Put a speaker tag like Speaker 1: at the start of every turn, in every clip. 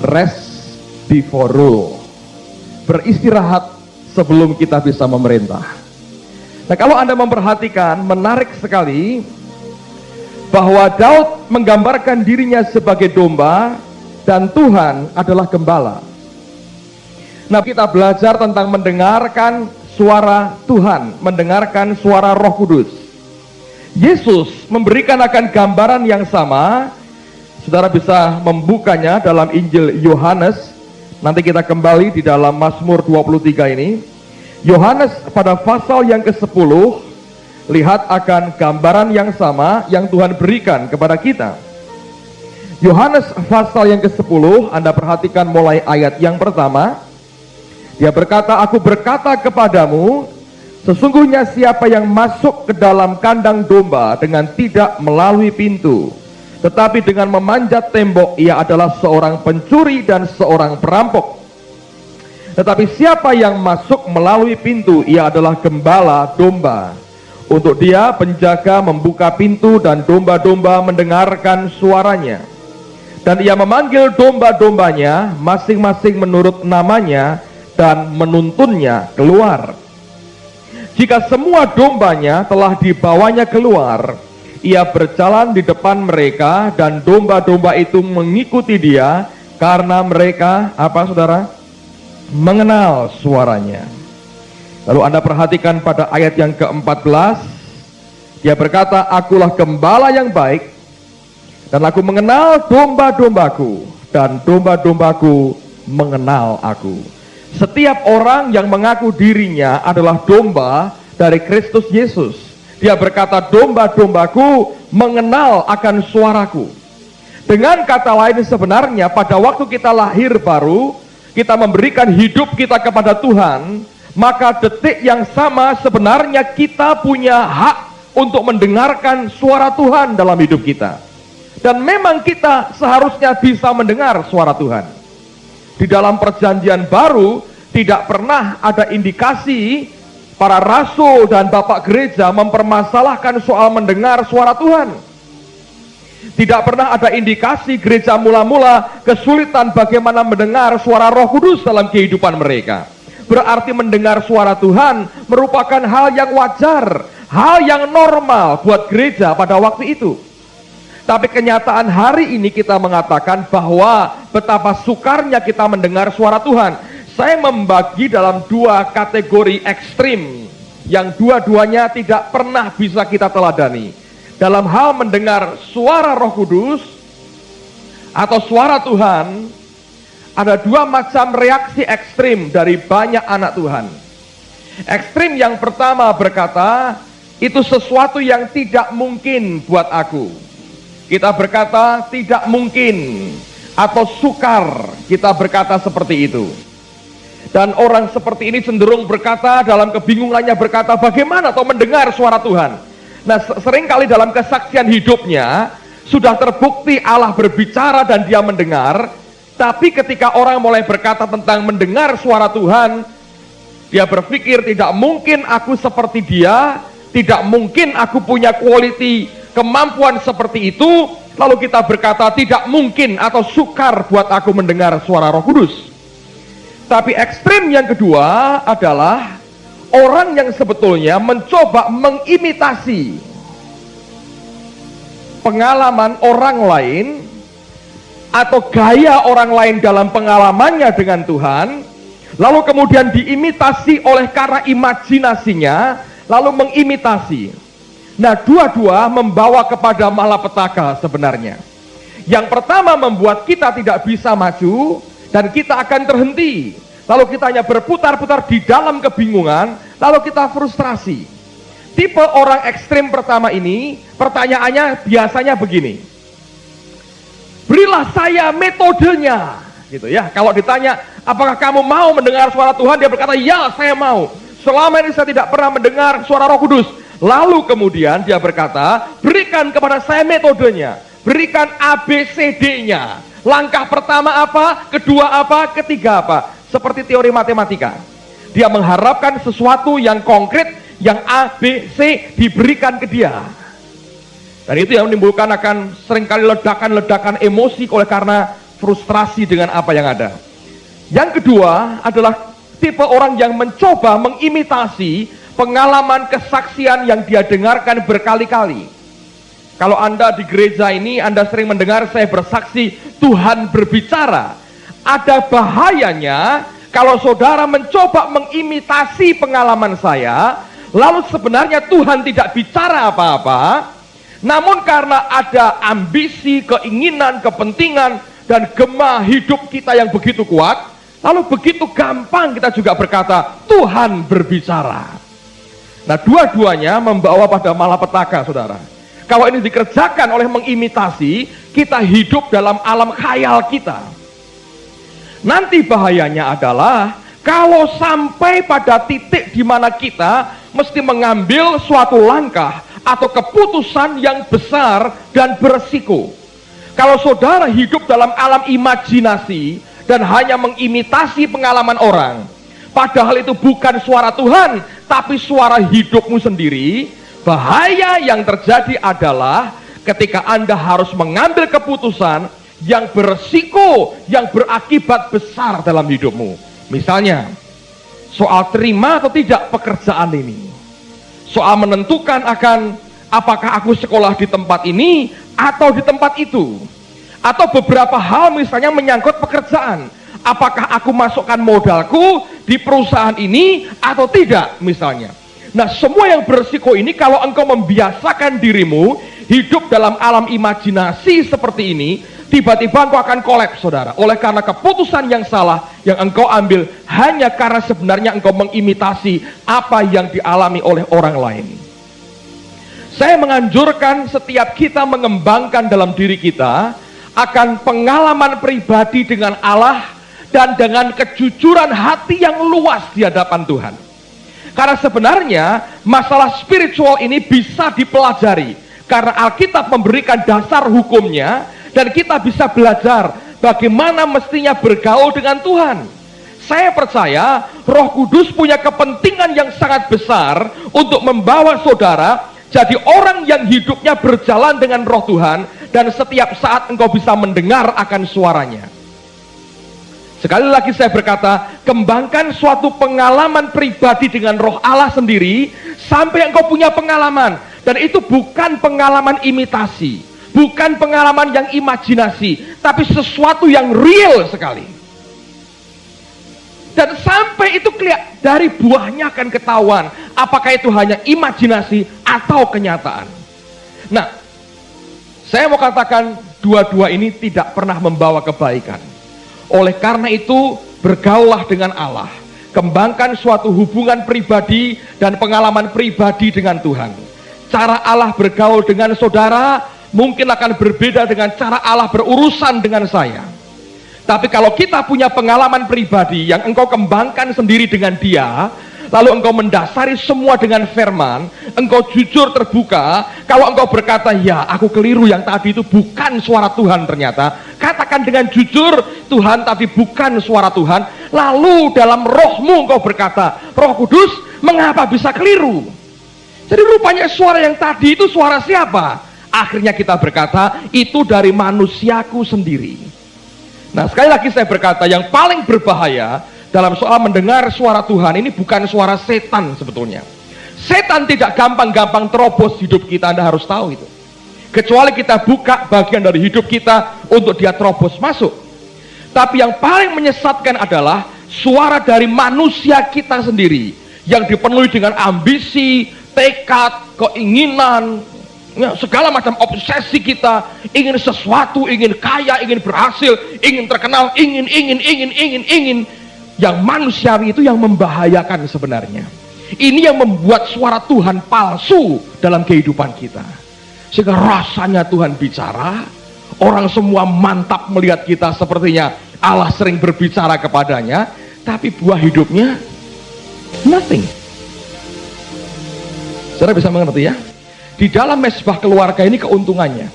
Speaker 1: Rest before rule. Beristirahat sebelum kita bisa memerintah. Nah, kalau Anda memperhatikan, menarik sekali bahwa Daud menggambarkan dirinya sebagai domba dan Tuhan adalah gembala. Nah, kita belajar tentang mendengarkan suara Tuhan, mendengarkan suara Roh Kudus. Yesus memberikan akan gambaran yang sama. Saudara bisa membukanya dalam Injil Yohanes. Nanti kita kembali di dalam Mazmur 23 ini. Yohanes pada pasal yang ke-10, lihat akan gambaran yang sama yang Tuhan berikan kepada kita. Yohanes pasal yang ke-10, Anda perhatikan mulai ayat yang pertama. Dia berkata, aku berkata kepadamu, sesungguhnya siapa yang masuk ke dalam kandang domba dengan tidak melalui pintu, tetapi dengan memanjat tembok, ia adalah seorang pencuri dan seorang perampok. Tetapi siapa yang masuk melalui pintu, ia adalah gembala domba. Untuk dia penjaga membuka pintu dan domba-domba mendengarkan suaranya. Dan ia memanggil domba-dombanya masing-masing menurut namanya dan menuntunnya keluar. Jika semua dombanya telah dibawanya keluar, ia berjalan di depan mereka dan domba-domba itu mengikuti dia karena mereka, apa saudara? Mengenal suaranya. Lalu Anda perhatikan pada ayat yang ke-14, dia berkata, akulah gembala yang baik dan aku mengenal domba-dombaku dan domba-dombaku mengenal aku. Setiap orang yang mengaku dirinya adalah domba dari Kristus Yesus, dia berkata, domba-dombaku mengenal akan suaraku. Dengan kata lain, sebenarnya pada waktu kita lahir baru, kita memberikan hidup kita kepada Tuhan, maka detik yang sama sebenarnya kita punya hak untuk mendengarkan suara Tuhan dalam hidup kita. Dan memang kita seharusnya bisa mendengar suara Tuhan. Di dalam perjanjian baru tidak pernah ada indikasi para rasul dan bapak gereja mempermasalahkan soal mendengar suara Tuhan. Tidak pernah ada indikasi gereja mula-mula kesulitan bagaimana mendengar suara Roh Kudus dalam kehidupan mereka. Berarti mendengar suara Tuhan merupakan hal yang wajar, hal yang normal buat gereja pada waktu itu. Tapi kenyataan hari ini kita mengatakan bahwa betapa sukarnya kita mendengar suara Tuhan. Saya membagi dalam dua kategori ekstrim yang dua-duanya tidak pernah bisa kita teladani. Dalam hal mendengar suara Roh Kudus atau suara Tuhan, ada dua macam reaksi ekstrim dari banyak anak Tuhan. Ekstrim yang pertama berkata, itu sesuatu yang tidak mungkin buat aku. Kita berkata tidak mungkin atau sukar, kita berkata seperti itu. Dan orang seperti ini cenderung berkata dalam kebingungannya, berkata bagaimana atau mendengar suara Tuhan. Nah, seringkali dalam kesaksian hidupnya sudah terbukti Allah berbicara dan dia mendengar. Tapi ketika orang mulai berkata tentang mendengar suara Tuhan, dia berpikir tidak mungkin aku seperti dia, tidak mungkin aku punya quality kemampuan seperti itu. Lalu kita berkata tidak mungkin atau sukar buat aku mendengar suara Roh Kudus. Tapi ekstrim yang kedua adalah orang yang sebetulnya mencoba mengimitasi pengalaman orang lain atau gaya orang lain dalam pengalamannya dengan Tuhan, lalu kemudian diimitasi oleh karena imajinasinya, lalu mengimitasi. Nah, dua-dua membawa kepada malapetaka sebenarnya. Yang pertama membuat kita tidak bisa maju dan kita akan terhenti. Lalu kita hanya berputar-putar di dalam kebingungan, lalu kita frustrasi. Tipe orang ekstrim pertama ini, pertanyaannya biasanya begini. Berilah saya metodenya, gitu ya. Kalau ditanya, apakah kamu mau mendengar suara Tuhan? Dia berkata, ya saya mau. Selama ini saya tidak pernah mendengar suara Roh Kudus. Lalu kemudian dia berkata, berikan kepada saya metodenya, berikan ABCD-nya. Langkah pertama apa, kedua apa, ketiga apa. Seperti teori matematika. Dia mengharapkan sesuatu yang konkret, yang ABC diberikan ke dia. Dan itu yang menimbulkan akan seringkali ledakan-ledakan emosi oleh karena frustrasi dengan apa yang ada. Yang kedua adalah tipe orang yang mencoba mengimitasi pengalaman kesaksian yang dia dengarkan berkali-kali. Kalau Anda di gereja ini, Anda sering mendengar saya bersaksi, Tuhan berbicara. Ada bahayanya kalau saudara mencoba mengimitasi pengalaman saya, lalu sebenarnya Tuhan tidak bicara apa-apa, namun karena ada ambisi, keinginan, kepentingan, dan gema hidup kita yang begitu kuat, lalu begitu gampang kita juga berkata, Tuhan berbicara. Nah, dua-duanya membawa pada malapetaka, saudara. Kalau ini dikerjakan oleh mengimitasi, kita hidup dalam alam khayal kita. Nanti bahayanya adalah kalau sampai pada titik di mana kita mesti mengambil suatu langkah atau keputusan yang besar dan beresiko. Kalau saudara hidup dalam alam imajinasi dan hanya mengimitasi pengalaman orang, padahal itu bukan suara Tuhan, tapi suara hidupmu sendiri, bahaya yang terjadi adalah ketika Anda harus mengambil keputusan yang beresiko, yang berakibat besar dalam hidupmu. Misalnya, soal terima atau tidak pekerjaan ini. Soal menentukan akan apakah aku sekolah di tempat ini atau di tempat itu. Atau beberapa hal misalnya menyangkut pekerjaan. Apakah aku masukkan modalku di perusahaan ini atau tidak misalnya. Nah, semua yang beresiko ini kalau engkau membiasakan dirimu hidup dalam alam imajinasi seperti ini, tiba-tiba engkau akan kolaps, saudara. Oleh karena keputusan yang salah yang engkau ambil hanya karena sebenarnya engkau mengimitasi apa yang dialami oleh orang lain. Saya menganjurkan setiap kita mengembangkan dalam diri kita akan pengalaman pribadi dengan Allah dan dengan kejujuran hati yang luas di hadapan Tuhan. Karena sebenarnya masalah spiritual ini bisa dipelajari. Karena Alkitab memberikan dasar hukumnya dan kita bisa belajar bagaimana mestinya bergaul dengan Tuhan. Saya percaya Roh Kudus punya kepentingan yang sangat besar untuk membawa saudara jadi orang yang hidupnya berjalan dengan Roh Tuhan dan setiap saat engkau bisa mendengar akan suaranya. Sekali lagi saya berkata, kembangkan suatu pengalaman pribadi dengan Roh Allah sendiri sampai engkau punya pengalaman. Dan itu bukan pengalaman imitasi, bukan pengalaman yang imajinasi, tapi sesuatu yang real sekali. Dan sampai itu dari buahnya akan ketahuan apakah itu hanya imajinasi atau kenyataan. Nah, saya mau katakan dua-dua ini tidak pernah membawa kebaikan. Oleh karena itu, bergaullah dengan Allah. Kembangkan suatu hubungan pribadi dan pengalaman pribadi dengan Tuhan. Cara Allah bergaul dengan saudara mungkin akan berbeda dengan cara Allah berurusan dengan saya. Tapi kalau kita punya pengalaman pribadi yang engkau kembangkan sendiri dengan dia, lalu engkau mendasari semua dengan firman, engkau jujur terbuka, kalau engkau berkata, ya aku keliru yang tadi itu bukan suara Tuhan ternyata, katakan dengan jujur, Tuhan tadi bukan suara Tuhan, lalu dalam rohmu engkau berkata, Roh Kudus mengapa bisa keliru? Jadi rupanya suara yang tadi itu suara siapa? Akhirnya kita berkata, itu dari manusiaku sendiri. Nah, sekali lagi saya berkata, yang paling berbahaya dalam soal mendengar suara Tuhan ini bukan suara setan sebetulnya. Setan tidak gampang-gampang terobos hidup kita, Anda harus tahu itu. Kecuali kita buka bagian dari hidup kita untuk dia terobos masuk. Tapi yang paling menyesatkan adalah suara dari manusia kita sendiri yang dipenuhi dengan ambisi, tekad, keinginan, segala macam obsesi kita, ingin sesuatu, ingin kaya, ingin berhasil, ingin terkenal, ingin. Yang manusiawi itu yang membahayakan sebenarnya. Ini yang membuat suara Tuhan palsu dalam kehidupan kita. Sehingga rasanya Tuhan bicara, orang semua mantap melihat kita sepertinya Allah sering berbicara kepadanya, tapi buah hidupnya nothing. Saudara bisa mengerti ya? Di dalam mesbah keluarga ini keuntungannya.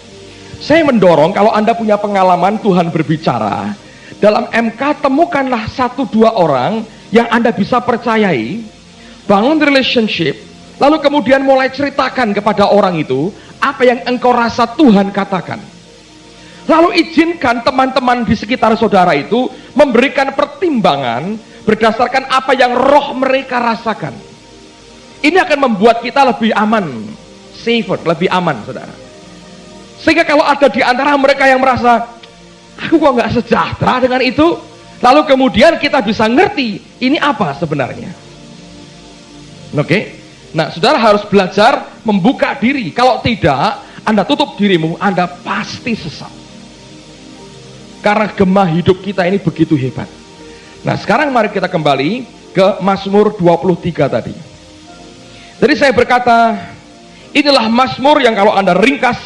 Speaker 1: Saya mendorong kalau Anda punya pengalaman Tuhan berbicara, dalam MK temukanlah 1-2 orang yang Anda bisa percayai, bangun relationship, lalu kemudian mulai ceritakan kepada orang itu apa yang engkau rasa Tuhan katakan. Lalu izinkan teman-teman di sekitar saudara itu memberikan pertimbangan berdasarkan apa yang roh mereka rasakan. Ini akan membuat kita lebih aman, safer, lebih aman, saudara. Sehingga kalau ada di antara mereka yang merasa, aku kok nggak sejahtera dengan itu, lalu kemudian kita bisa ngerti ini apa sebenarnya. Oke? Nah, saudara harus belajar membuka diri. Kalau tidak, Anda tutup dirimu, Anda pasti sesat. Karena gema hidup kita ini begitu hebat. Nah, sekarang mari kita kembali ke Mazmur 23 tadi. Jadi saya berkata, inilah Mazmur yang kalau Anda ringkas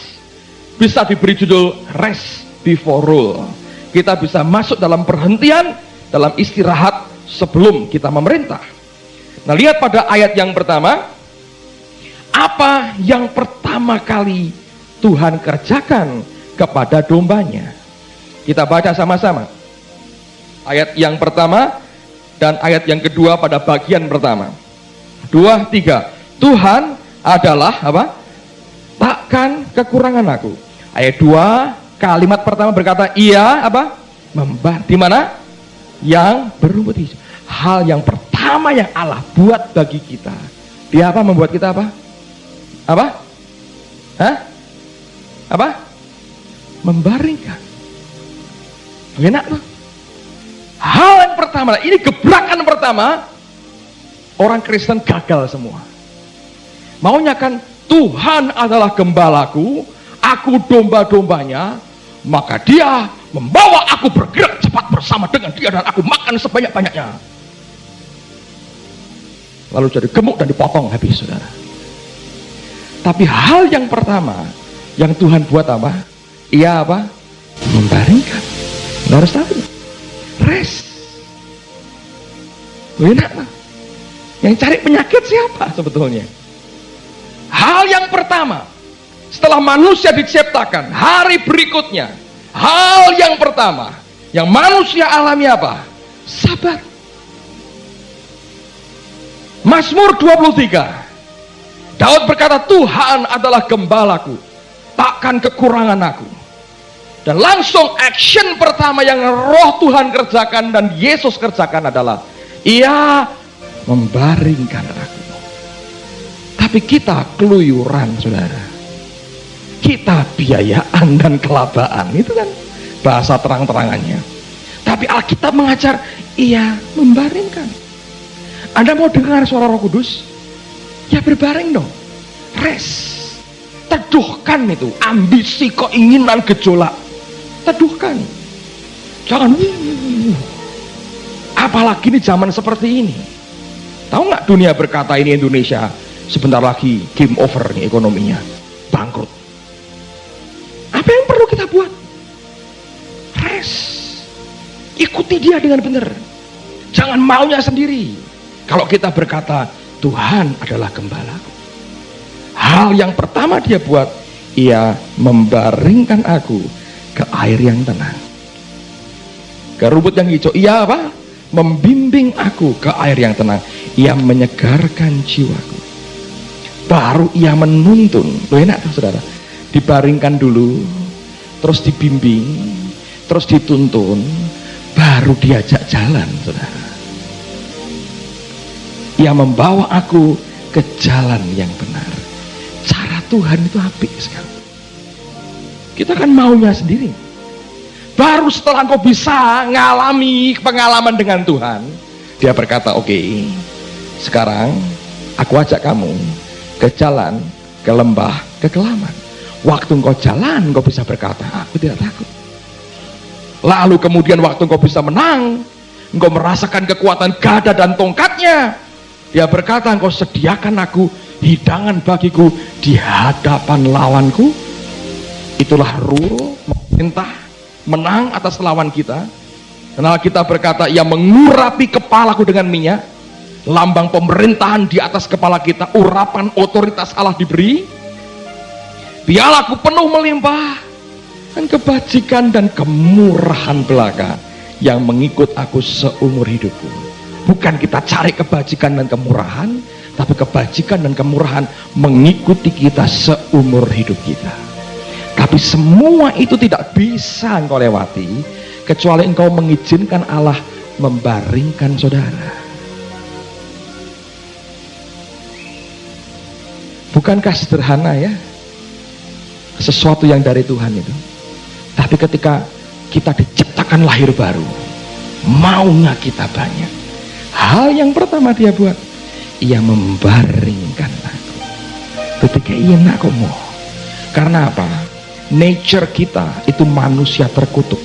Speaker 1: bisa diberi judul Rest Before Rule. Kita bisa masuk dalam perhentian, dalam istirahat sebelum kita memerintah. Nah, lihat pada ayat yang pertama, apa yang pertama kali Tuhan kerjakan kepada dombanya? Kita baca sama-sama. Ayat yang pertama dan ayat yang kedua pada bagian pertama. 2, 3. Tuhan adalah apa? Takkan kekurangan aku. Ayat 2, kalimat pertama berkata, ia apa? Di mana? Yang berumput hijau. Hal yang pertama yang Allah buat bagi kita. Dia apa? Membuat kita apa? Apa? Hah? Apa? Membaringkan. Enak tuh. Hal yang pertama, ini gebrakan pertama, orang Kristen gagal semua. Maunya kan Tuhan adalah gembalaku, aku domba-dombanya, maka dia membawa aku bergerak cepat bersama dengan dia dan aku makan sebanyak-banyaknya. Lalu jadi gemuk dan dipotong habis, saudara. Tapi hal yang pertama yang Tuhan buat apa? Ia apa? Membaringkan. Anda harus tahu. Rest. Enak lah. Yang cari penyakit siapa sebetulnya? Hal yang pertama setelah manusia diciptakan, hari berikutnya, hal yang pertama yang manusia alami apa? Sabar. Mazmur 23, Daud berkata, Tuhan adalah gembalaku, takkan kekurangan aku. Dan langsung action pertama yang roh Tuhan kerjakan dan Yesus kerjakan adalah ia membaringkan aku. Tapi kita keluyuran, saudara. Kita biayaan dan kelabaan, itu kan bahasa terang-terangannya. Tapi Alkitab mengajar ia membaringkan. Anda mau dengar suara Roh Kudus? Ya berbaring dong. Rest. Teduhkan itu ambisi, keinginan, gejolak. Teduhkan. Jangan apalagi ini zaman seperti ini. Tahu nggak, dunia berkata ini Indonesia sebentar lagi game over nih, ekonominya bangkrut. Apa yang perlu kita buat? Rest. Ikuti dia dengan benar. Jangan maunya sendiri. Kalau kita berkata Tuhan adalah gembalaku, hal yang pertama dia buat, ia membaringkan aku ke air yang tenang, ke rumput yang hijau. Ia apa? Membimbing aku ke air yang tenang. Ia menyegarkan jiwaku. Baru ia menuntun. Loh, enak tuh, saudara. Dibaringkan dulu, terus dibimbing, terus dituntun, baru diajak jalan, saudara. Ia membawa aku ke jalan yang benar. Cara Tuhan itu apik sekali. Kita kan maunya sendiri. Baru setelah engkau bisa ngalami pengalaman dengan Tuhan, dia berkata, oke, sekarang aku ajak kamu ke jalan, ke lembah, ke kekelaman. Waktu engkau jalan, engkau bisa berkata, aku tidak takut. Lalu kemudian waktu engkau bisa menang, engkau merasakan kekuatan gada dan tongkatnya, dia berkata, engkau sediakan aku hidangan bagiku di hadapan lawanku. Itulah rule, memerintah, menang atas lawan kita. Karena kita berkata, ia mengurapi kepalaku dengan minyak. Lambang pemerintahan di atas kepala kita, urapan otoritas Allah diberi. Pialaku penuh melimpah, dan kebajikan dan kemurahan belaka yang mengikut aku seumur hidupku. Bukan kita cari kebajikan dan kemurahan, tapi kebajikan dan kemurahan mengikuti kita seumur hidup kita. Tapi semua itu tidak bisa engkau lewati kecuali engkau mengizinkan Allah membaringkan saudara. Bukankah sederhana ya? Sesuatu yang dari Tuhan itu. Tapi ketika kita diciptakan lahir baru, maunya kita banyak. Hal yang pertama dia buat, ia membaringkan aku. Ketika ia nak mau. Karena apa? Nature kita itu manusia terkutuk.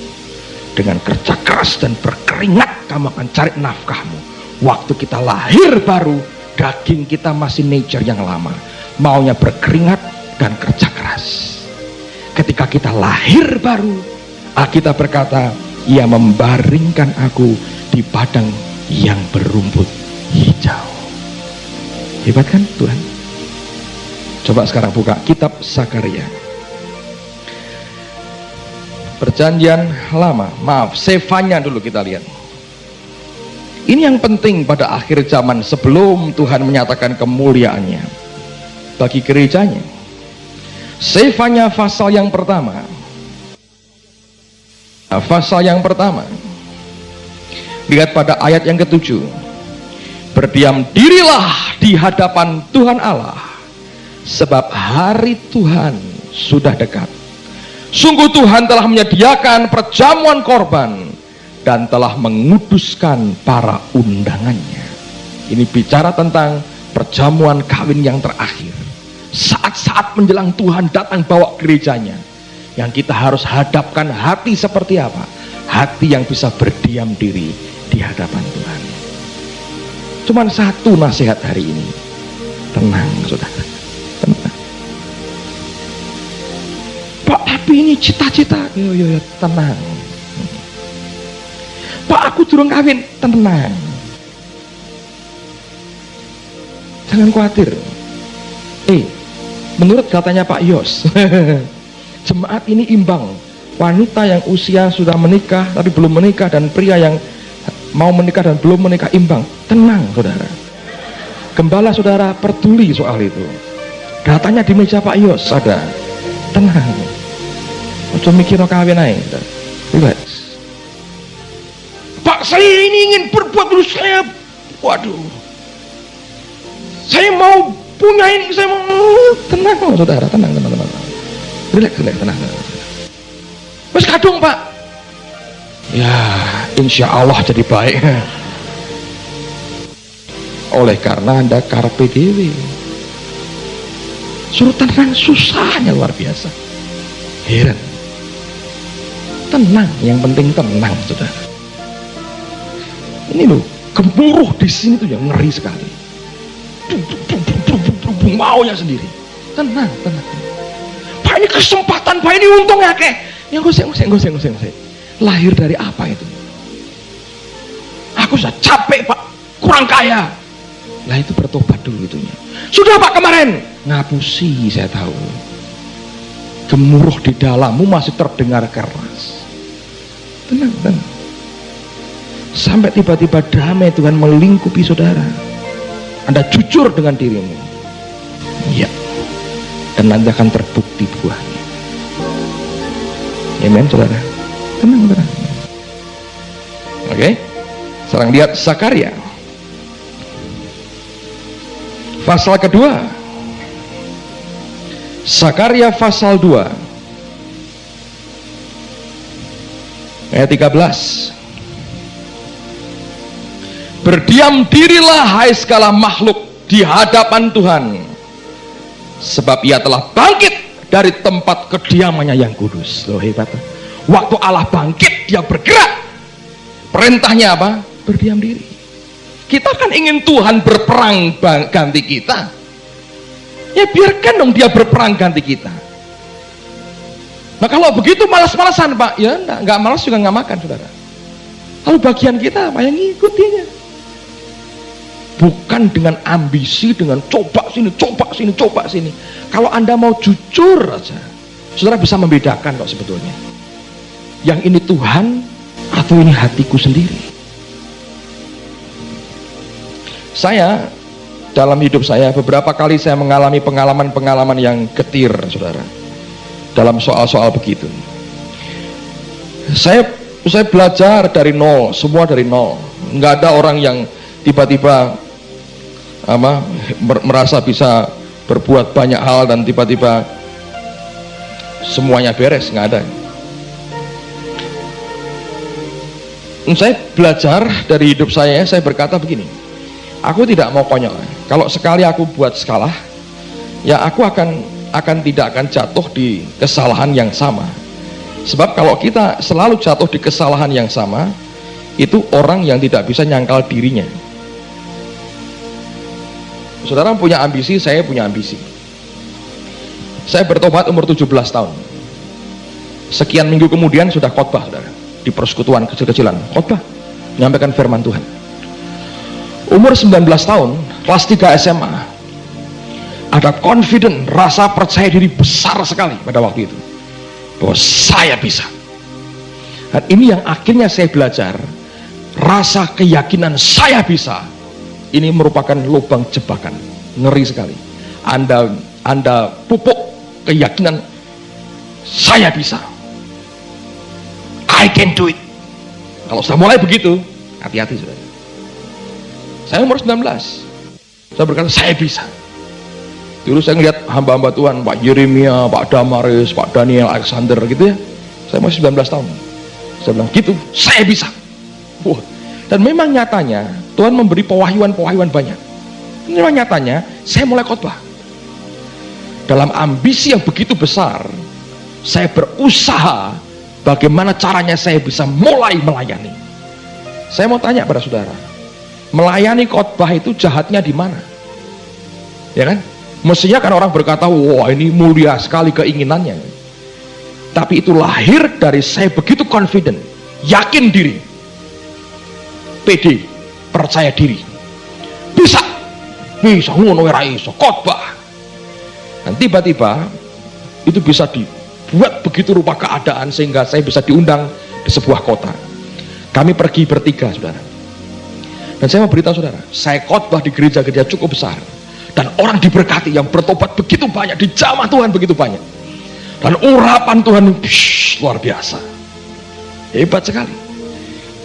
Speaker 1: Dengan kerja keras dan berkeringat kamu akan cari nafkahmu. Waktu kita lahir baru, daging kita masih nature yang lama, maunya berkeringat dan kerja keras. Ketika kita lahir baru, Alkitab berkata, ia membaringkan aku di padang yang berumput hijau. Hebat kan Tuhan? Coba sekarang buka kitab Sakaria. Perjanjian lama, maaf, Sefanya dulu kita lihat. Ini yang penting pada akhir zaman sebelum Tuhan menyatakan kemuliaannya bagi gerejanya. Sefanya pasal yang pertama. Pasal yang pertama. Lihat pada ayat yang ke-7. Berdiam dirilah di hadapan Tuhan Allah, sebab hari Tuhan sudah dekat. Sungguh Tuhan telah menyediakan perjamuan korban dan telah menguduskan para undangannya. Ini bicara tentang perjamuan kawin yang terakhir. Saat-saat menjelang Tuhan datang bawa gerejanya, yang kita harus hadapkan hati seperti apa? Hati yang bisa berdiam diri di hadapan Tuhan. Cuman satu nasihat hari ini, tenang saudara, tenang. Pak, tapi ini cita-cita. Yo, tenang. Pak, aku durung kawin. Tenang. Jangan khawatir. Menurut katanya Pak Yos, jemaat ini imbang. Wanita yang usia sudah menikah tapi belum menikah, dan pria yang mau menikah dan belum menikah imbang. Tenang saudara. Gembala saudara peduli soal itu. Datanya di meja Pak Yos ada. Tenang. Ojo mikir kawin aja. Relax. Pak, saya ini ingin berbuat dulu, saya. Waduh. Saya mau punya ini, saya mau. Tenang saudara, tenang. Relax, tenang. Mas kadung Pak. Ya, insya Allah jadi baik. Oleh karena Anda karpe dewe. Suruh tenang, susahnya luar biasa. Heran. Tenang, yang penting tenang saudara. Ini loh, gemuruh di sini tuh yang ngeri sekali. Maunya sendiri. Tenang. Pak, ini kesempatan, Pak, ini untungnya kek. Yang gosek. Lahir dari apa itu? Aku sudah capek Pak, kurang kaya. Lah itu bertobat dulu itunya. Sudah Pak, kemarin ngapusi, saya tahu. Gemuruh di dalammu masih terdengar keras. Tenang. Sampai tiba-tiba damai Tuhan melingkupi saudara. Anda jujur dengan dirimu. Ya. Dan nanti akan terbukti buahnya. Amen saudara. Tenang. Oke. Sekarang lihat Sakaria. Pasal kedua. Sakaria pasal 2 ayat 13. Berdiam dirilah hai segala makhluk di hadapan Tuhan, sebab ia telah bangkit dari tempat kediamannya yang kudus. Loh, hebat. Waktu Allah bangkit, dia bergerak. Perintahnya apa? Berdiam diri. Kita kan ingin Tuhan berperang ganti kita. Ya biarkan dong dia berperang ganti kita. Nah kalau begitu malas-malasan Pak, ya enggak malas juga nggak makan saudara. Lalu bagian kita apa? Yang ngikutinya. Bukan dengan ambisi, dengan coba sini. Kalau Anda mau jujur aja, saudara bisa membedakan kok sebetulnya. Yang ini Tuhan atau ini hatiku sendiri. Saya dalam hidup saya beberapa kali saya mengalami pengalaman yang getir saudara. dalam soal-soal begitu. Saya belajar dari nol, semua dari nol. Nggak ada orang yang tiba-tiba merasa bisa berbuat banyak hal dan tiba-tiba semuanya beres, nggak ada. Saya belajar dari hidup saya berkata begini, aku tidak mau konyol. Kalau sekali aku buat salah, ya aku tidak akan jatuh di kesalahan yang sama. Sebab kalau kita selalu jatuh di kesalahan yang sama, itu orang yang tidak bisa nyangkal dirinya. Saudara punya ambisi, saya punya ambisi. Saya bertobat umur 17 tahun. Sekian minggu kemudian sudah khotbah, saudara, di persekutuan kecil-kecilan, khotbah menyampaikan firman Tuhan. Umur 19 tahun, kelas 3 SMA, ada confident, rasa percaya diri besar sekali pada waktu itu, bahwa saya bisa. Dan ini yang akhirnya saya belajar, rasa keyakinan saya bisa, ini merupakan lubang jebakan, ngeri sekali. Anda pupuk keyakinan saya bisa, I can do it. Kalau sudah mulai begitu, hati-hati saudara. Saya umur 19, saya berkata saya bisa. Dulu saya ngeliat hamba-hamba Tuhan, Pak Yeremia, Pak Damaris, Pak Daniel, Alexander gitu ya. Saya masih 19 tahun. Saya bilang gitu, saya bisa. Wah. Dan memang nyatanya Tuhan memberi pewahyuan-pewahyuan banyak. Memang nyatanya saya mulai khotbah. Dalam ambisi yang begitu besar, saya berusaha bagaimana caranya saya bisa mulai melayani. Saya mau tanya pada saudara, melayani khotbah itu jahatnya di mana? Ya kan? Mestinya kan orang berkata, wah ini mulia sekali keinginannya. Tapi itu lahir dari saya begitu confident, yakin diri, pede, percaya diri, bisa ngono ora iso khotbah. Dan tiba-tiba itu bisa dibuat begitu rupa keadaan sehingga saya bisa diundang di sebuah kota. Kami pergi bertiga, saudara. Dan saya mau beritahu saudara, saya khotbah di gereja-gereja cukup besar. Dan orang diberkati yang bertobat begitu banyak, dijamah Tuhan begitu banyak. Dan urapan Tuhan luar biasa. Hebat sekali.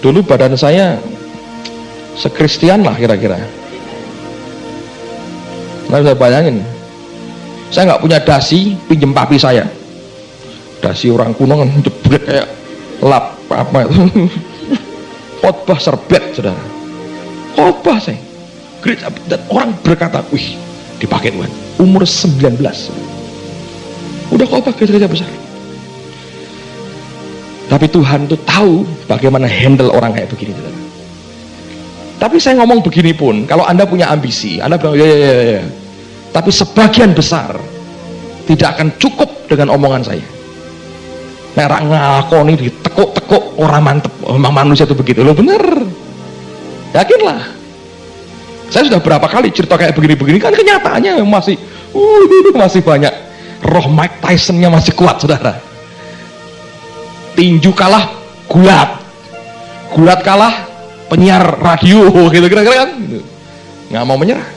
Speaker 1: Dulu badan saya sekristian lah kira-kira. Nah, saya bayangin, saya nggak punya dasi, pinjem papi saya. Dasi orang kuno kan jebret kayak lap apa itu. Khotbah serbet, saudara. Khotbah saya. Gereja, dan orang berkata, wih, dipakai Tuhan. Umur 19. Udah khotbah gereja besar. Tapi Tuhan tuh tahu bagaimana handle orang kayak begini, saudara. Tapi saya ngomong begini pun, kalau Anda punya ambisi, Anda bilang, ya. Tapi sebagian besar tidak akan cukup dengan omongan saya. Merah ngakoni ditekuk-tekuk orang mantep. Memang manusia itu begitu. Loh bener. Yakinlah. Saya sudah berapa kali cerita kayak begini-begini, kan kenyataannya masih banyak. Roh Mike Tyson-nya masih kuat, saudara. Tinju kalah gulat kalah penyiar radio, gitu kira-kira kan gitu. Nggak mau menyerah.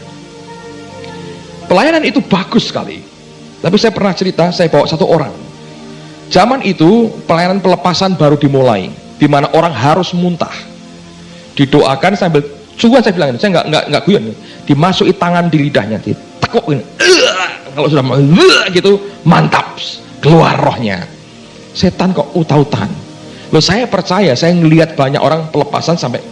Speaker 1: Pelayanan itu bagus sekali. Tapi saya pernah cerita, saya bawa satu orang. Zaman itu pelayanan pelepasan baru dimulai, di mana orang harus muntah, didoakan sambil sugan, saya bilang, saya nggak guyon, dimasuki tangan di lidahnya, ditekuk ini, kalau sudah gitu, mantap, keluar rohnya. Setan kok utah-utahan. Loh, saya percaya, saya ngelihat banyak orang pelepasan sampai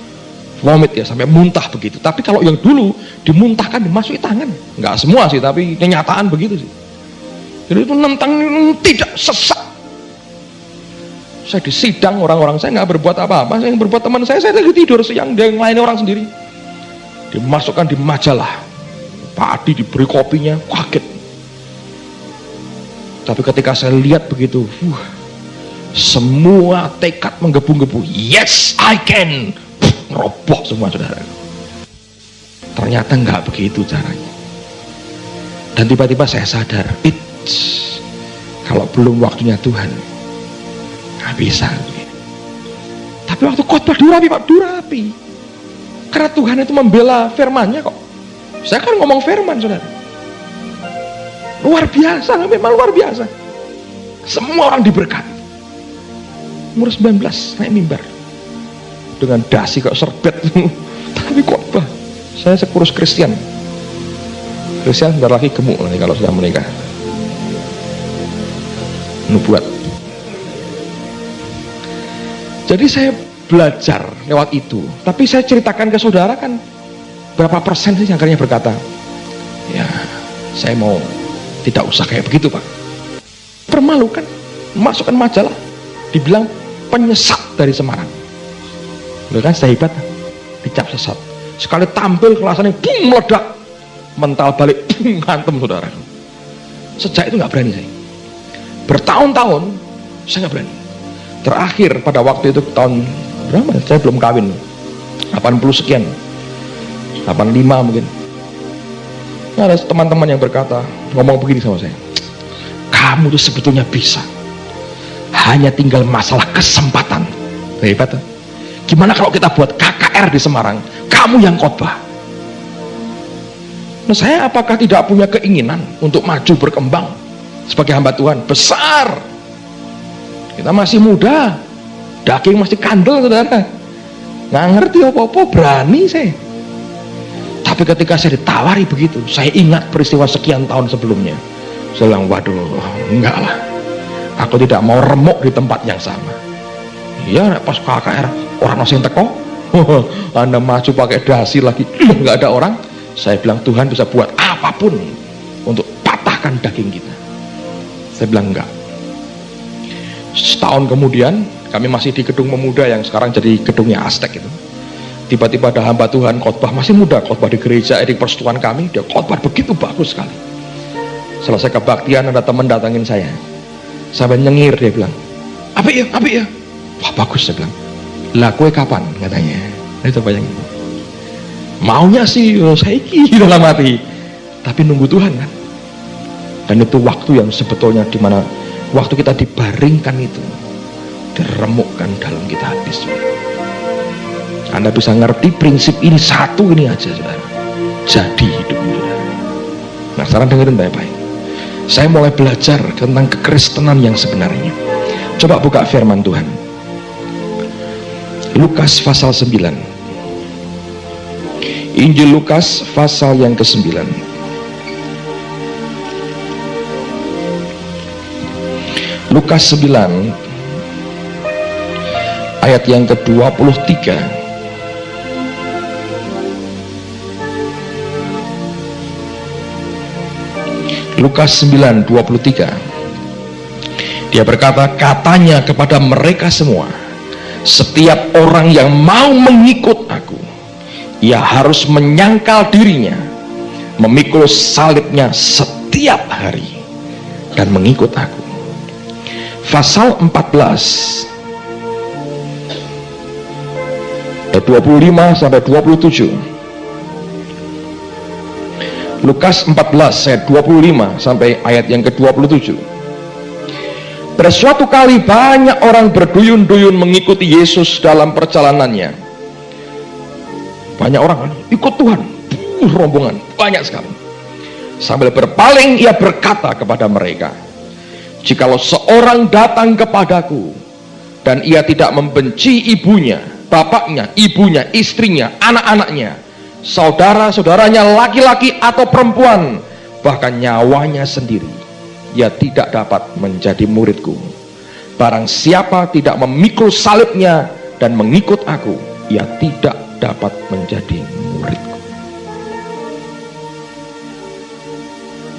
Speaker 1: vomit ya, sampai muntah begitu. Tapi kalau yang dulu dimuntahkan, dimasuki tangan, nggak semua sih, tapi kenyataan begitu sih. Jadi itu nentang, tidak sesat. Saya disidang orang-orang, saya nggak berbuat apa-apa, saya yang berbuat teman saya lagi tidur siang, dia ngelayani orang sendiri. Dimasukkan di majalah, Pak Adi diberi kopinya, kaget. Tapi ketika saya lihat begitu, semua tekad menggebu-gebu, yes I can, roboh semua, saudara. Ternyata nggak begitu caranya. Dan tiba-tiba saya sadar, kalau belum waktunya Tuhan, nggak bisa. Tapi waktu khotbah durapi, Pak, durapi. Karena Tuhan itu membela firman-Nya kok. Saya kan ngomong firman, saudara. Luar biasa, memang luar biasa. Semua orang diberkati. Umur 19 naik mimbar dengan dasi kok serbet tapi khotbah. Saya sekurus Kristen sebentar lagi gemuk nanti kalau sudah menikah. Nubuat. Jadi saya belajar lewat itu, tapi saya ceritakan ke saudara kan berapa persen sih yang akhirnya berkata, ya saya mau tidak usah kayak begitu Pak. Permalukan, masukkan majalah, dibilang penyesat dari Semarang. Loh kan saya hebat, dicap sesat. Sekali tampil kelasannya, bung, meledak, mental balik, bung, hantem saudara. Sejak itu nggak berani saya. Bertahun-tahun saya nggak berani. Terakhir pada waktu itu tahun berapa? Saya belum kawin, 80 sekian, 85 mungkin. Nah, ada teman-teman yang berkata, ngomong begini sama saya, kamu tuh sebetulnya bisa, hanya tinggal masalah kesempatan. Hebat tuh. Gimana kalau kita buat KKR di Semarang, kamu yang khotbah. Nah, saya apakah tidak punya keinginan untuk maju berkembang sebagai hamba Tuhan? Besar. Kita masih muda, daging masih kandel saudara, nggak ngerti apa-apa, berani saya. Tapi ketika saya ditawari begitu, saya ingat peristiwa sekian tahun sebelumnya. Saya bilang, waduh, enggak lah, aku tidak mau remuk di tempat yang sama. Iya, pas KKR orang nasi teko, Anda maju pakai dasi lagi, nggak ada orang. Saya bilang, Tuhan bisa buat apapun untuk patahkan daging kita. Saya bilang enggak. Setahun kemudian, kami masih di gedung Pemuda yang sekarang jadi gedungnya Aztek itu. Tiba-tiba ada hamba Tuhan khotbah, masih muda, khotbah di gereja, di persekutuan kami, dia khotbah begitu bagus sekali. Selesai kebaktian, ada teman datangin saya, sampai nyengir, dia bilang, apik ya, wah bagus, saya bilang, lah kue kapan, katanya. Nah, itu bayangin, maunya sih saiki dalam hati, tapi nunggu Tuhan kan. Dan itu waktu yang sebetulnya dimana waktu kita dibaringkan itu diremukkan dalam kita habis. Anda bisa ngerti prinsip ini, satu ini aja saudara, jadi hidup saudara. Nah sekarang dengerin baik-baik, saya mulai belajar tentang kekristenan yang sebenarnya. Coba buka firman Tuhan, Lukas pasal 9, Injil Lukas pasal yang ke-9. Lukas 9 ayat yang ke-23. Lukas 9:23. Dia berkata, katanya kepada mereka semua, setiap orang yang mau mengikut aku, ia harus menyangkal dirinya, memikul salibnya setiap hari, dan mengikut aku. Pasal 14 ayat 25 sampai 27. Lukas 14 ayat 25 sampai ayat yang ke-27. Pada suatu kali banyak orang berduyun-duyun mengikuti Yesus dalam perjalanannya. Banyak orang ikut Tuhan, rombongan banyak sekali. Sambil berpaling ia berkata kepada mereka, jikalau seorang datang kepadaku dan ia tidak membenci ibunya, bapaknya, ibunya, istrinya, anak-anaknya, saudara-saudaranya laki-laki atau perempuan, bahkan nyawanya sendiri, ia tidak dapat menjadi muridku. Barang siapa tidak memikul salibnya dan mengikut aku, ia tidak dapat menjadi muridku.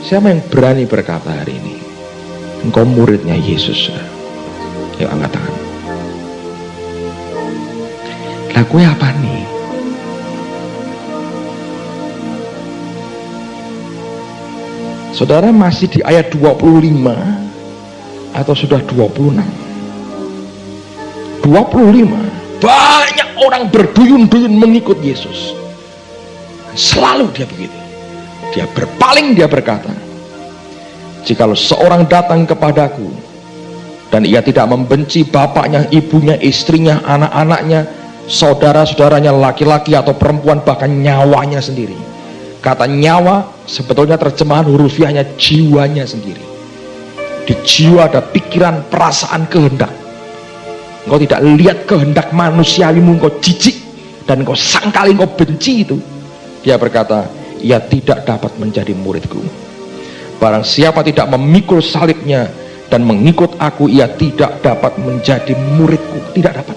Speaker 1: Siapa yang berani berkata hari ini, engkau muridnya Yesus? Yuk angkat tangan. Lah gue apa nih? Saudara masih di ayat 25 atau sudah 26? 25. Banyak orang berduyun-duyun mengikut Yesus. Selalu dia begitu. Dia berpaling, dia berkata, jikalau seorang datang kepadaku dan ia tidak membenci bapaknya, ibunya, istrinya, anak-anaknya, saudara-saudaranya laki-laki atau perempuan, bahkan nyawanya sendiri. Kata nyawa sebetulnya terjemahan hurufiahnya jiwanya sendiri.
Speaker 2: Di jiwa ada pikiran, perasaan, kehendak. Engkau tidak lihat kehendak manusiawimu, engkau jijik dan engkau sangkali, engkau benci itu. Dia berkata, ia tidak dapat menjadi muridku. Barang siapa tidak memikul salibnya dan mengikut aku, ia tidak dapat menjadi muridku. Tidak dapat.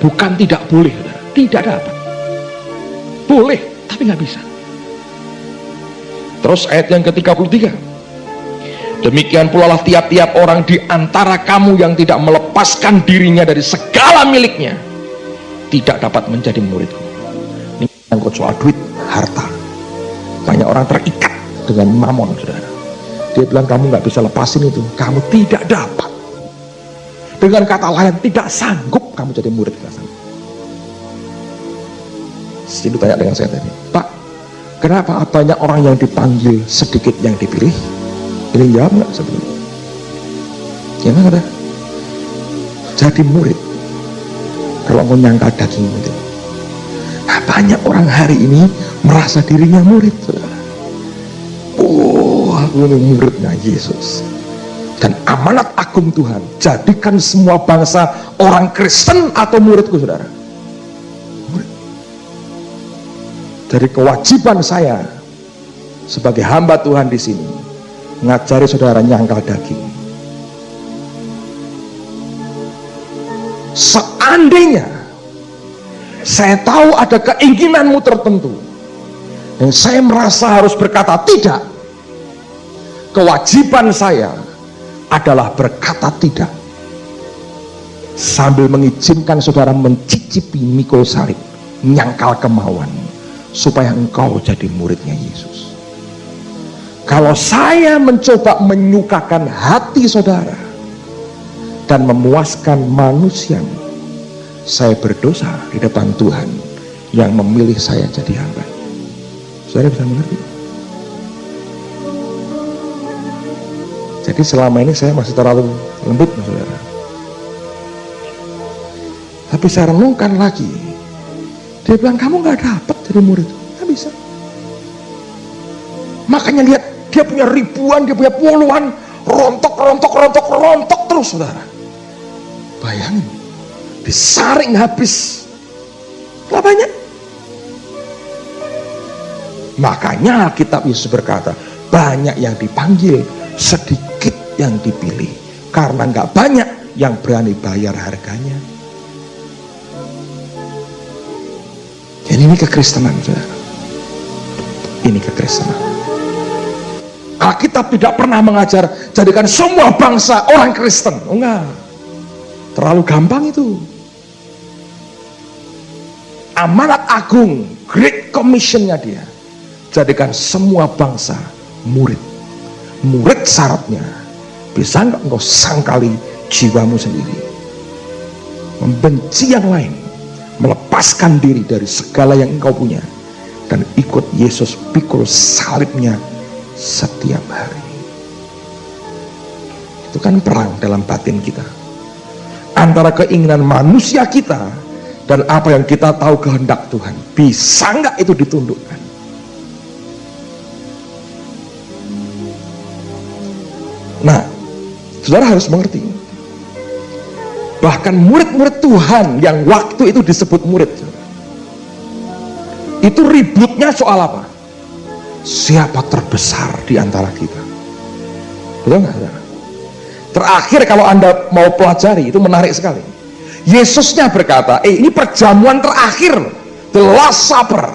Speaker 2: Bukan tidak boleh, tidak dapat. Boleh, tapi nggak bisa. Terus ayat yang ke-33, demikian pula lah tiap-tiap orang di antara kamu yang tidak melepaskan dirinya dari segala miliknya tidak dapat menjadi muridku. Ini menyangkut soal duit, harta. Banyak orang terikat dengan mamon, saudara. Dia bilang kamu nggak bisa lepasin itu, kamu tidak dapat. Dengan kata lain, tidak sanggup kamu jadi murid. Situ tanya dengan saya tadi, Pak, kenapa banyak orang yang dipanggil, sedikit yang dipilih? Ini jawab nggak sebelumnya? Gimana ada? Jadi murid kalau mau nyangkal daging itu. Nah, banyak orang hari ini merasa dirinya murid, saudara. Aku ini muridnya Yesus. Dan amanat agung Tuhan, jadikan semua bangsa orang Kristen atau muridku, saudara. Murid. Jadi kewajiban saya sebagai hamba Tuhan di sini ngajari saudara nyangkal daging. Seandainya saya tahu ada keinginanmu tertentu dan saya merasa harus berkata tidak, kewajiban saya adalah berkata tidak sambil mengizinkan saudara mencicipi mikul salib, nyangkal kemauan, supaya engkau jadi muridnya Yesus. Kalau saya mencoba menyukakan hati saudara dan memuaskan manusia, saya berdosa di depan Tuhan yang memilih saya jadi hamba. Saudara bisa mengerti? Jadi selama ini saya masih terlalu lembut, saudara. Tapi saya renungkan lagi, dia bilang kamu nggak dapat jadi murid, nggak bisa. Makanya lihat, dia punya ribuan, dia punya puluhan, rontok terus, saudara. Bayangin, disaring habis, lah banyak. Makanya kitab Yesus berkata, banyak yang dipanggil, sedikit yang dipilih, karena nggak banyak yang berani bayar harganya. Jadi ini kekristenan, saudara. Ini kekristenan. Alkitab tidak pernah mengajar jadikan semua bangsa orang Kristen. Oh, enggak, terlalu gampang itu. Amanat agung, Great Commission-nya dia, jadikan semua bangsa murid. Murid syaratnya, bisa nggak engkau sangkali jiwamu sendiri, membenci yang lain, melepaskan diri dari segala yang engkau punya, dan ikut Yesus pikul salibnya setiap hari. Itu kan perang dalam batin kita antara keinginan manusia kita dan apa yang kita tahu kehendak Tuhan. Bisa nggak itu ditundukkan? Nah, saudara harus mengerti, bahkan murid-murid Tuhan yang waktu itu disebut murid, itu ributnya soal apa? Siapa terbesar di antara kita? Betul nggak, saudara? Terakhir kalau Anda mau pelajari, itu menarik sekali. Yesusnya berkata, ini perjamuan terakhir, the last supper.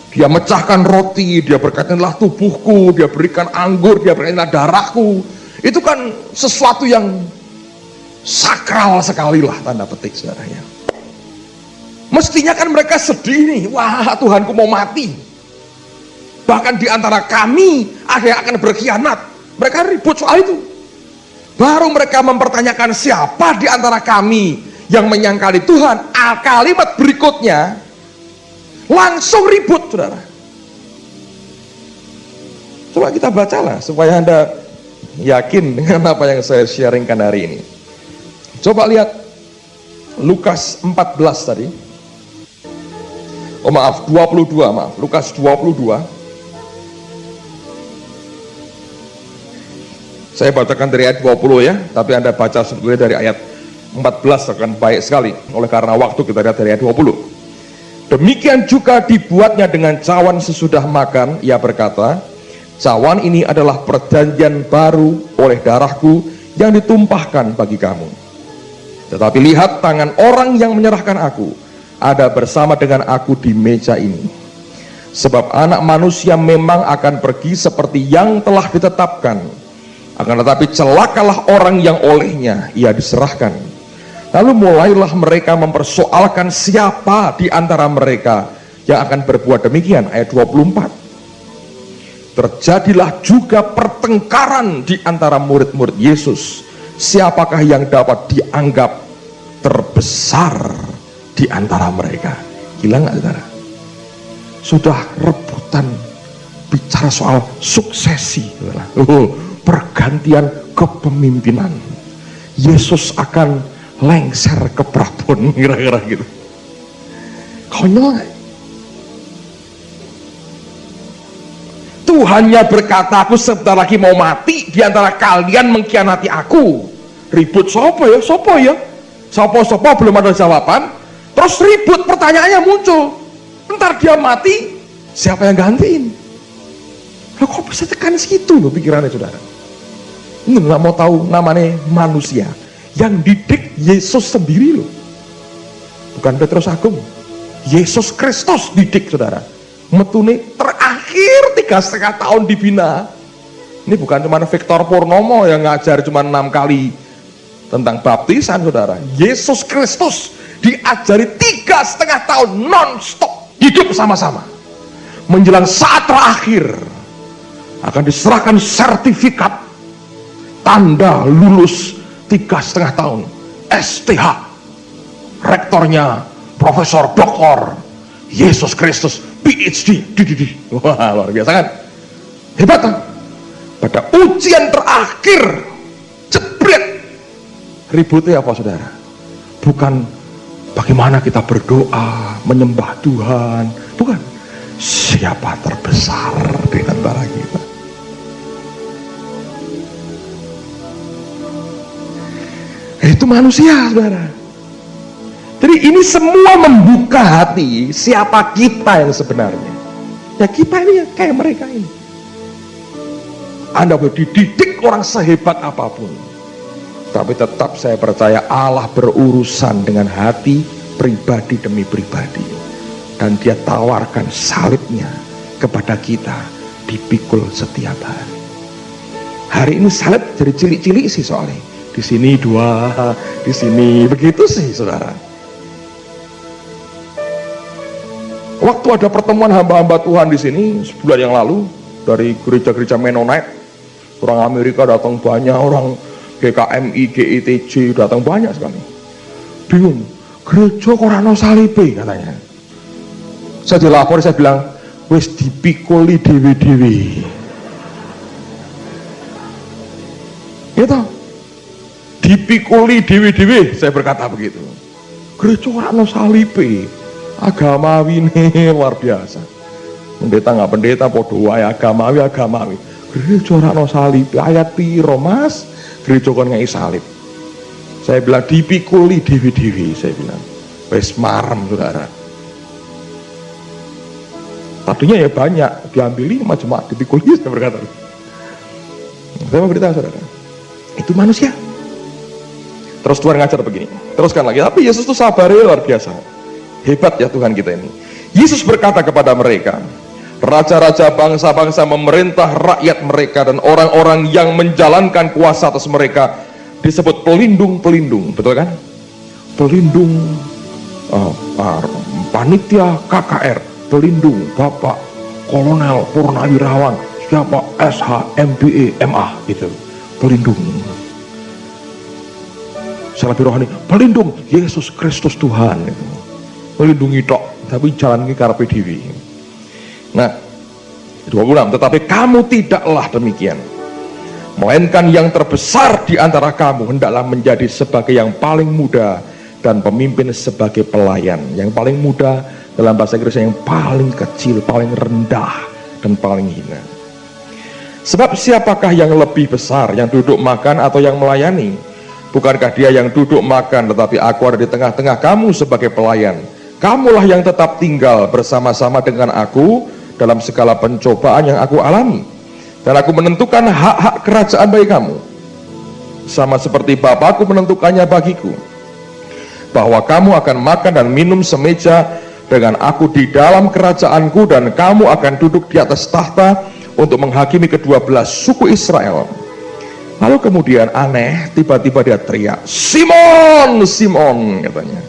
Speaker 2: Dia mecahkan roti, dia berkata, inilah tubuhku, dia berikan anggur, dia berikan inilah darahku. Itu kan sesuatu yang sakral sekali lah, tanda petik, saudara ya. Mestinya kan mereka sedih nih, wah Tuhanku mau mati. Bahkan di antara kami ada yang akan berkhianat. Mereka ribut soal itu. Baru mereka mempertanyakan siapa di antara kami yang menyangkali Tuhan. Kalimat berikutnya langsung ribut, saudara. Coba kita bacalah supaya Anda yakin dengan apa yang saya sharingkan hari ini. Coba lihat Lukas 14 tadi. Oh maaf, 22, maaf. Lukas 22. Saya bacakan dari ayat 20 ya, tapi Anda baca sebetulnya dari ayat 14 akan baik sekali. Oleh karena waktu kita lihat dari ayat 20. Demikian juga dibuatnya dengan cawan sesudah makan. Ia berkata, cawan ini adalah perjanjian baru oleh darahku yang ditumpahkan bagi kamu. Tetapi lihat, tangan orang yang menyerahkan aku ada bersama dengan aku di meja ini. Sebab anak manusia memang akan pergi seperti yang telah ditetapkan. Akan tetapi celakalah orang yang olehnya ia diserahkan. Lalu mulailah mereka mempersoalkan siapa di antara mereka yang akan berbuat demikian. Ayat 24. Terjadilah juga pertengkaran di antara murid-murid Yesus. Siapakah yang dapat dianggap terbesar di antara mereka? Gila nggak, saudara? Sudah rebutan bicara soal suksesi, pergantian kepemimpinan. Yesus akan lengser ke prabon, kira-kira gitu. Konyol gak? Tuhannya berkata, aku sebentar lagi mau mati, di antara kalian mengkhianati aku. Ribut sopo ya, sopo ya, sopo belum ada jawaban. Terus ribut, pertanyaannya muncul. Ntar dia mati, siapa yang gantiin? Loh, kok bisa tekan segitu loh pikirannya, saudara? Ini nggak mau tahu namanya manusia yang didik Yesus sendiri loh, bukan Petrus Agung. Yesus Kristus didik, saudara. Metune terakhir 3,5 tahun dibina. Ini bukan cuma Victor Purnomo yang ngajar cuma 6 kali tentang baptisan, saudara. Yesus Kristus diajari 3,5 tahun non-stop, hidup sama-sama. Menjelang saat terakhir akan diserahkan sertifikat tanda lulus 3,5 tahun STH, rektornya Profesor Dr. Yesus Kristus PhD. Wah, luar biasa kan? Hebat kan? Pada ujian terakhir jebret, ributnya apa, saudara? Bukan bagaimana kita berdoa menyembah Tuhan, bukan, siapa terbesar di antara kita. Itu manusia, saudara. Jadi ini semua membuka hati siapa kita yang sebenarnya. Ya kita ini ya kayak mereka ini. Anda boleh dididik orang sehebat apapun, tapi tetap saya percaya Allah berurusan dengan hati pribadi demi pribadi. Dan dia tawarkan salibnya kepada kita, dipikul setiap hari. Hari ini salib jadi cilik-cilik sih soalnya. Di sini 2, di sini begitu sih, saudara. Waktu ada pertemuan hamba-hamba Tuhan di sini sebulan yang lalu dari gereja-gereja Mennonite, orang Amerika datang banyak, orang GKMI, GITJ datang banyak sekali. Bingung, gereja kok ora ono salibe katanya. Saya dilapor, saya bilang wis dipikuli dewe-dewe. Gitu. Dipikuli dewe-dewe, saya berkata begitu. Gereja ora ono salibe. Agamawi nih luar biasa. Pendeta nggak pendeta, podo wae agamawi. Gereja ora ono salib, ayat piro Mas? Gereja kon ngei salib. Saya bilang dipikuli dewi-dewi, saya bilang. Wes marem, saudara. Tadinya ya banyak, diambili macam-macam dipikuli, saya berkata. Saya mau beritahu, saudara. Itu manusia. Terus Tuhan ngajar begini, teruskan lagi. Tapi Yesus itu sabarnya luar biasa. Hebat ya Tuhan kita ini. Yesus berkata kepada mereka, raja-raja bangsa-bangsa memerintah rakyat mereka, dan orang-orang yang menjalankan kuasa atas mereka disebut pelindung-pelindung, betul kan? Pelindung panitia KKR, pelindung Bapak Kolonel Purnawirawan, siapa SH, MBE, MA, itu pelindung. Secara rohani, pelindung Yesus Kristus Tuhan itu. Melindungi tok, tapi jalan ke karepe dhewe. Nah, 26, tetapi kamu tidaklah demikian, melainkan yang terbesar di antara kamu hendaklah menjadi sebagai yang paling muda, dan pemimpin sebagai pelayan. Yang paling muda dalam bahasa Inggris yang paling kecil, paling rendah, dan paling hina. Sebab siapakah yang lebih besar, yang duduk makan atau yang melayani? Bukankah dia yang duduk makan, tetapi aku ada di tengah-tengah kamu sebagai pelayan. Kamulah yang tetap tinggal bersama-sama dengan aku dalam segala pencobaan yang aku alami. Dan aku menentukan hak-hak kerajaan bagi kamu, sama seperti Bapakku menentukannya bagiku, bahwa kamu akan makan dan minum semeja dengan aku di dalam kerajaanku, dan kamu akan duduk di atas tahta untuk menghakimi kedua belas suku Israel. Lalu kemudian aneh, tiba-tiba dia teriak, Simon, Simon, katanya,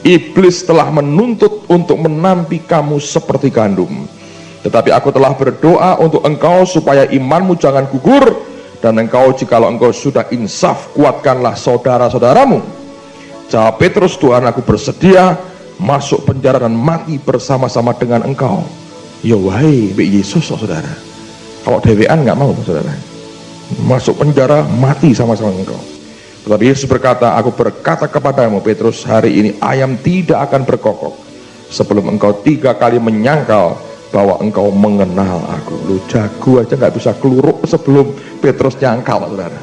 Speaker 2: iblis telah menuntut untuk menampi kamu seperti gandum, tetapi aku telah berdoa untuk engkau supaya imanmu jangan gugur, dan engkau, jikalau engkau sudah insaf, kuatkanlah saudara-saudaramu. Jawab Petrus, Tuhan, aku bersedia masuk penjara dan mati bersama-sama dengan engkau. Ya wahai Yesus, saudara, kalau dewean nggak mau, saudara, masuk penjara, mati sama-sama engkau. Tetapi Yesus berkata, aku berkata kepadamu Petrus, hari ini ayam tidak akan berkokok sebelum engkau 3 kali menyangkal bahwa engkau mengenal aku. Lu jago aja nggak bisa keluruk sebelum Petrus nyangkal, saudara.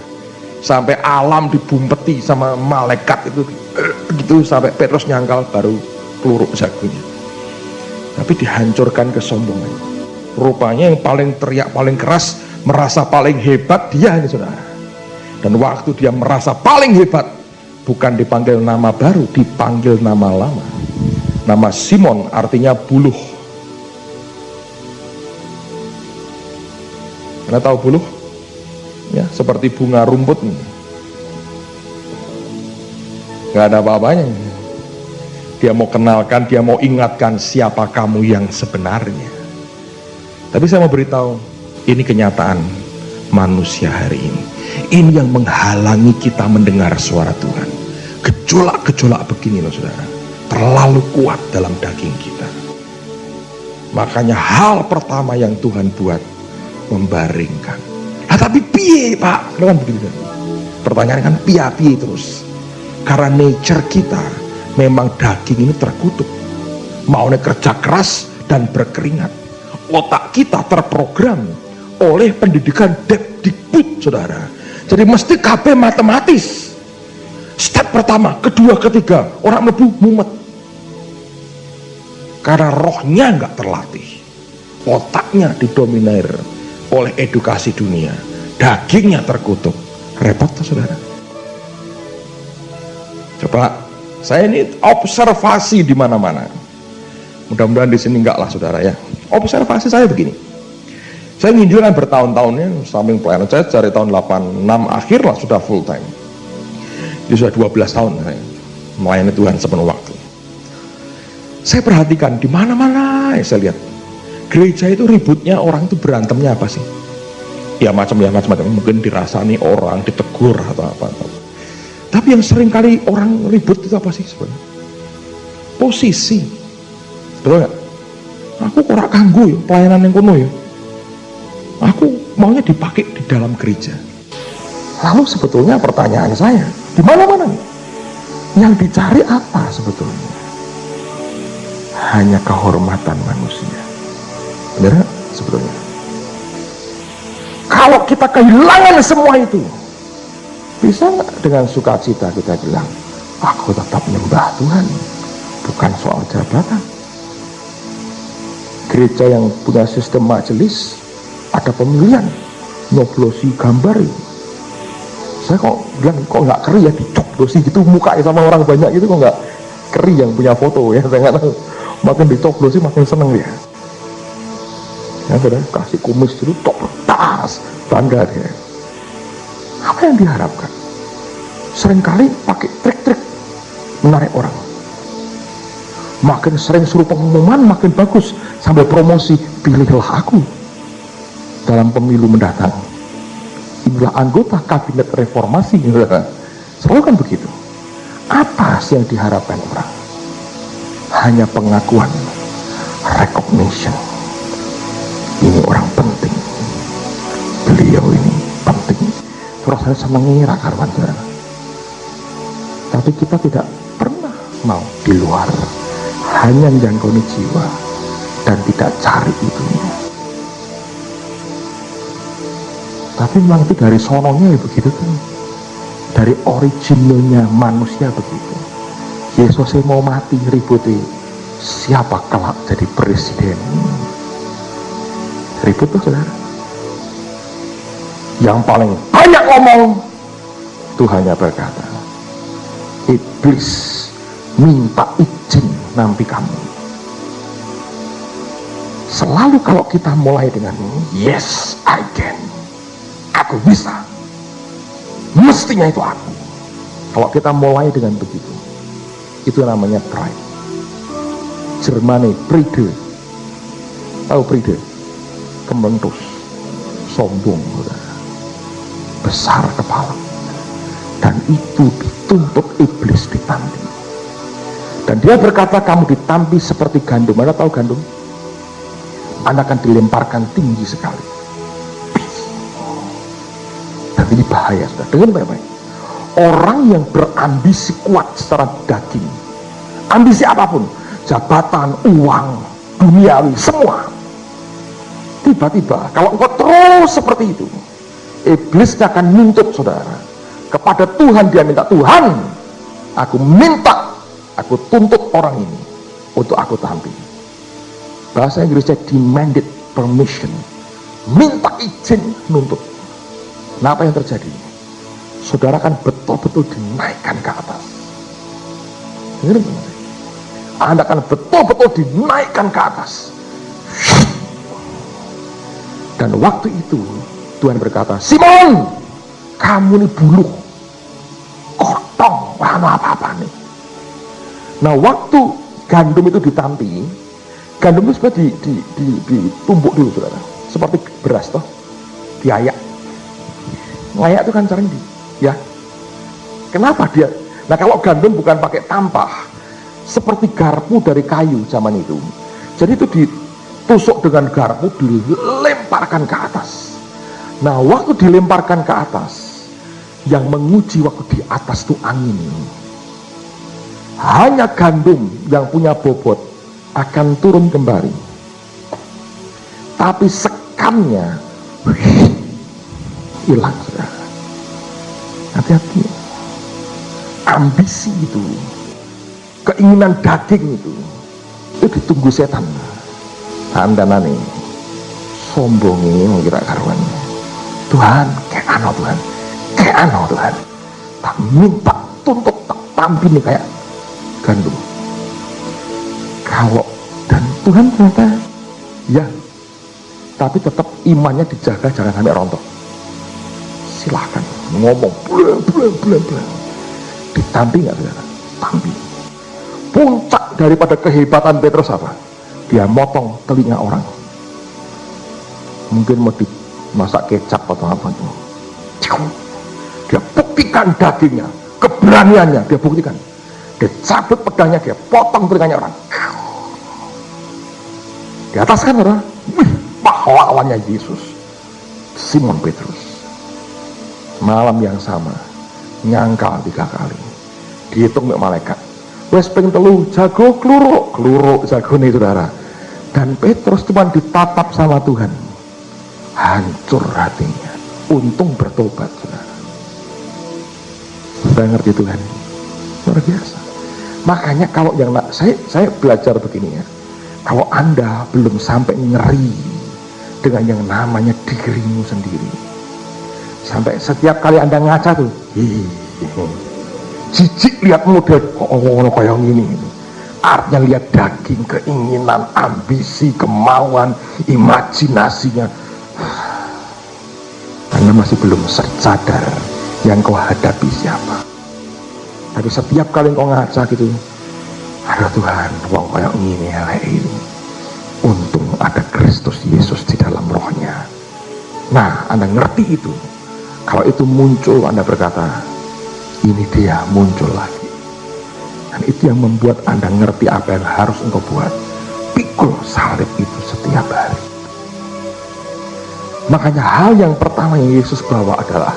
Speaker 2: Sampai alam dibumpeti sama malaikat itu begitu, sampai Petrus nyangkal baru keluruk jagonya. Tapi dihancurkan kesombongan. Rupanya yang paling teriak paling keras, merasa paling hebat dia ini, saudara. Dan waktu dia merasa paling hebat, bukan dipanggil nama baru, dipanggil nama lama. Nama Simon artinya buluh. Anda tahu buluh? Ya, seperti bunga rumput. Gak ada apa-apanya. Dia mau kenalkan, dia mau ingatkan siapa kamu yang sebenarnya. Tapi saya mau beritahu, ini kenyataan manusia hari ini. Ini yang menghalangi kita mendengar suara Tuhan. Gejolak-gejolak begini loh, saudara, terlalu kuat dalam daging kita. Makanya hal pertama yang Tuhan buat, membaringkan. Nah, tapi piye Pak? Kan begitu kan? Pertanyaan kan piye terus. Karena nature kita memang daging ini terkutuk. Maunya kerja keras dan berkeringat. Otak kita terprogram oleh pendidikan Depdikbud, saudara. Jadi mesti KB matematis. Step pertama, kedua, ketiga, orang mlebu mumet. Karena rohnya nggak terlatih, otaknya didominir oleh edukasi dunia, dagingnya terkutuk. Repot tuh, saudara. Coba, saya ini observasi di mana-mana. Mudah-mudahan di sini enggak lah, saudara ya. Observasi saya begini. Saya nginjil kan bertahun-tahunnya, samping pelayanan saya dari tahun 86 akhir lah sudah full time. Jadi sudah 12 tahun saya melayani Tuhan sepenuh waktu. Saya perhatikan di mana-mana saya lihat gereja itu ributnya orang itu berantemnya apa sih? Ya macam-macam, mungkin dirasani orang, ditegur atau apa. Tapi yang sering kali orang ribut itu apa sih sebenarnya? Posisi. Betul nggak? Aku kok ora kanggo ya pelayanan yang kuno ya. Aku maunya dipakai di dalam gereja. Lalu sebetulnya pertanyaan saya, di mana-mana yang dicari apa sebetulnya? Hanya kehormatan manusia. Benar nggak sebetulnya? Kalau kita kehilangan semua itu, bisa nggak dengan sukacita kita bilang, aku tetap menyembah Tuhan, bukan soal jabatan. Gereja yang punya sistem majelis, ada pemilihan, nyoblosi gambar. Saya kok bilang, kok nggak keri ya dicoblosi gitu mukanya sama orang banyak gitu, kok nggak keri yang punya foto ya. Saya nggak tahu, makin dicoblosi makin seneng dia. Ya sudah, kasih kumis dulu, top tas, bangga dia. Apa yang diharapkan? Seringkali pakai trik-trik menarik orang. Makin sering suruh pengumuman makin bagus, sambil promosi, pilihlah aku dalam pemilu mendatang. Inilah anggota kabinet reformasi. Selalu kan begitu. Apa sih yang diharapkan orang? Hanya pengakuan, recognition. Ini orang penting, beliau ini penting. Terus saya senang ngira karuan, saudara. Tapi kita tidak pernah mau di luar, hanya menjangkau jiwa dan tidak cari itunya. Tapi memang itu dari sononya ya begitu tuh. Dari originalnya manusia begitu. Yesus mau mati ributi, siapa kelak jadi presiden? Ribut tuh saudara. Yang paling banyak ngomong itu hanya berkata, iblis minta izin nanti kamu. Selalu kalau kita mulai dengan yes I can, aku bisa, mestinya itu aku. Kalau kita mulai dengan begitu, itu namanya pride. Jermane pride, tahu pride? Kementus, sombong, besar kepala, dan itu dituntut iblis ditampi. Dan dia berkata kamu ditampi seperti gandum. Anda tahu gandum? Anda akan dilemparkan tinggi sekali. Dan ini bahaya, sudah. Dengar baik-baik. Orang yang berambisi kuat secara daging, ambisi apapun, jabatan, uang, duniawi, semua, tiba-tiba kalau engkau terus seperti itu, iblis akan nuntut saudara kepada Tuhan. Dia minta, Tuhan, aku minta, aku tuntut orang ini untuk aku tampi. Bahasa Inggrisnya demanded permission, minta izin nuntut. Nah, apa yang terjadi? Saudara kan betul-betul dinaikkan ke atas. Dengar, Anda akan betul-betul dinaikkan ke atas. Dan waktu itu Tuhan berkata, Simon, kamu ini buluh, kotong, apa-apa nih. Nah, waktu gandum itu ditampi, gandum itu sebenarnya ditumbuk dulu saudara, seperti beras toh, diayak. Ngayak itu kan caranya ya. Kenapa dia? Nah, kalau gandum bukan pakai tampah, seperti garpu dari kayu zaman itu. Jadi itu ditusuk dengan garpu, dilemparkan ke atas. Nah, waktu dilemparkan ke atas, yang menguji waktu di atas itu angin. Hanya gandum yang punya bobot akan turun kembali, tapi sekamnya hilang, saudara. Hati-hati. Ambisi itu, keinginan daging itu ditunggu setan. Anda nani sombongi mengira karuan. Tuhan, kayak ano Tuhan, kayak ano Tuhan, tak minta tuntut, tak tampil nih kayak gandum. Kalau dan Tuhan ternyata ya, tapi tetap imannya dijaga, jangan sampai rontok. Silahkan ngomong bulan ditampi nggak saudara? Tampi. Puncak daripada kehebatan Petrus apa? Dia motong telinga orang. Mungkin mau dimasak kecap atau apa itu. Dia buktikan dagingnya, keberaniannya dia buktikan. Dia cabut pedangnya, dia potong telinganya orang. Di atas kan orang, pahlawannya Yesus, Simon Petrus. Malam yang sama, nyangkal 3 kali, dihitung oleh malaikat. Wes ping telu, jago kluruk jago nih saudara. Dan Petrus cuma ditatap sama Tuhan, hancur hatinya. Untung bertobat saudara. Sudah ngerti Tuhan, luar biasa. Makanya kalau yang saya belajar begini ya, kalau Anda belum sampai ngeri dengan yang namanya dirimu sendiri, sampai setiap kali Anda ngaca tuh, jijik lihat model kayak gini, artinya lihat daging, keinginan, ambisi, kemauan, imajinasinya. Anda masih belum sadar yang kau hadapi siapa. Tapi setiap kali kau ngaca gitu, aduh Tuhan, wong kayak gini ini, untung ada Kristus Yesus di dalam rohnya. Nah, Anda ngerti itu. Kalau itu muncul, Anda berkata, ini dia muncul lagi. Dan itu yang membuat Anda ngerti apa yang harus engkau buat. Pikul salib itu setiap hari. Makanya hal yang pertama yang Yesus bawa adalah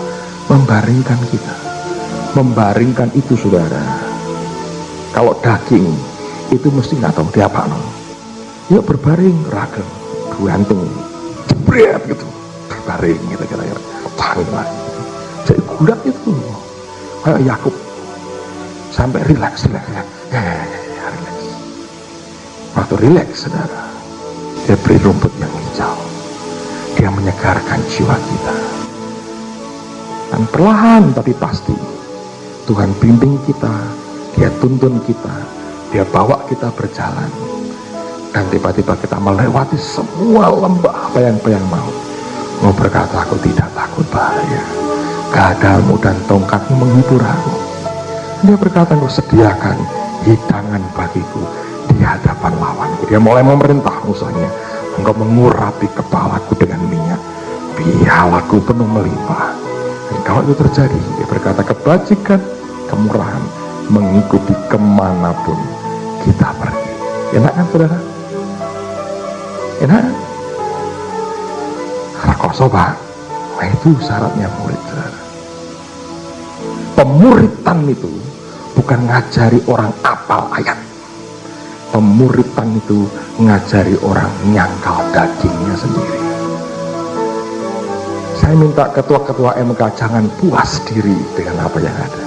Speaker 2: membaringkan kita. Membaringkan itu saudara. Kalau daging itu mesti nggak tahu dia apa no. Yuk berbaring, ragam, gantung, jebret gitu, berbaring gitu kira-kira. sangi lagi. Jadi gulat itu kayak Yakub sampai rileks. Waktu rileks, saudara, dia beri rumput yang hijau, dia menyegarkan jiwa kita. Dan perlahan tapi pasti Tuhan bimbing kita, dia tuntun kita, dia bawa kita berjalan. Dan tiba-tiba kita melewati semua lembah bayang-bayang maut. Mau berkata, aku tidak takut bahaya, gadalmu dan tongkatmu menghibur aku. Dia berkata, engkau sediakan hidangan bagiku di hadapan lawanku. Dia mulai memerintah musuhnya, engkau mengurapi kepalaku dengan minyak, pialaku penuh melimpah. Dan kalau itu terjadi, dia berkata, kebajikan, kemurahan mengikuti kemanapun kita pergi. Enak kan, saudara? Enak? Rekoso, Pak. Nah, itu syaratnya murid, saudara. Pemuritan itu bukan ngajari orang apal ayat. Pemuritan itu ngajari orang nyangkal dagingnya sendiri. Saya minta ketua-ketua MK jangan puas diri dengan apa yang ada.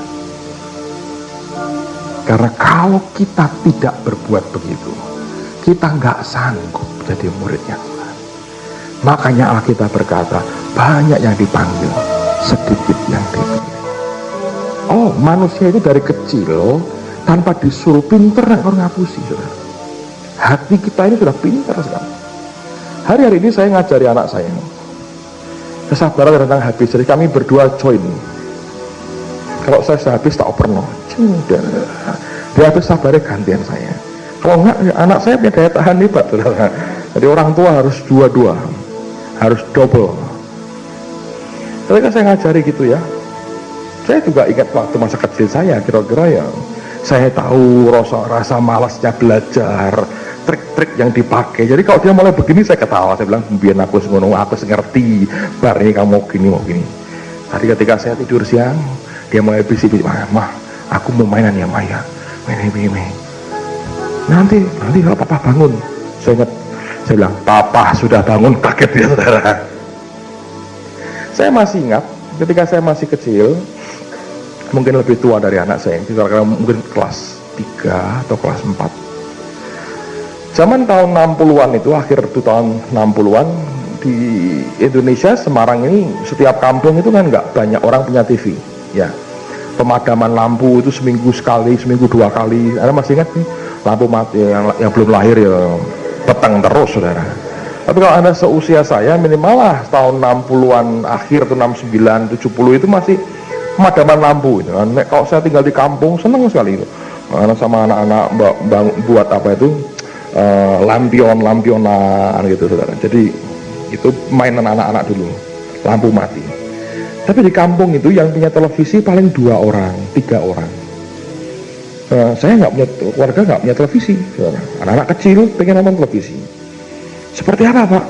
Speaker 2: Karena kalau kita tidak berbuat begitu, kita nggak sanggup jadi muridnya Tuhan. Makanya Alkitab berkata, banyak yang dipanggil, sedikit yang dipilih. Oh, manusia itu dari kecil tanpa disuruh pinter orang ngapusi, saudara. Hati kita ini sudah pinter sekali. Hari-hari ini saya ngajari anak saya kesabaran tentang habis. Jadi kami berdua join. Kalau saya sudah habis tak operno, dia habis sabarnya gantian saya. Kalau enggak, anak saya punya daya tahan hebat, saudara. Jadi orang tua harus dua-dua, harus double. Ketika saya ngajari gitu ya, saya juga ingat waktu masa kecil saya, kira-kira ya, saya tahu rasa malasnya belajar, trik-trik yang dipakai. Jadi kalau dia mulai begini, saya ketawa. Saya bilang, biar aku ngerti, bar ini kamu mau gini. Tadi ketika saya tidur siang, dia mulai bisik-bisik, mah, aku mau mainan ya, Maya. Main. Nanti kalau papa bangun, saya bilang, papa sudah bangun, kaget dia, saudara. Saya masih ingat, ketika saya masih kecil, mungkin lebih tua dari anak saya, kira-kira mungkin kelas 3 atau kelas 4. Zaman tahun 60-an itu, akhir tahun 60-an, di Indonesia, Semarang ini, setiap kampung itu kan nggak banyak orang punya TV, ya. Pemadaman lampu itu seminggu sekali, seminggu 2 kali. Anda masih ingat nih, lampu mati yang belum lahir ya petang terus, saudara. Tapi kalau Anda seusia saya, minimal lah tahun 60-an akhir atau 69, 70 itu masih pemadaman lampu. Gitu. Kalau saya tinggal di kampung, senang sekali itu. Sama anak-anak buat apa itu, lampionan gitu, saudara. Jadi itu mainan anak-anak dulu, lampu mati. Tapi di kampung itu yang punya televisi paling 2 orang, 3 orang. Saya nggak punya, keluarga nggak punya televisi, saudara. Anak-anak kecil pengen nonton televisi. Seperti apa, Pak?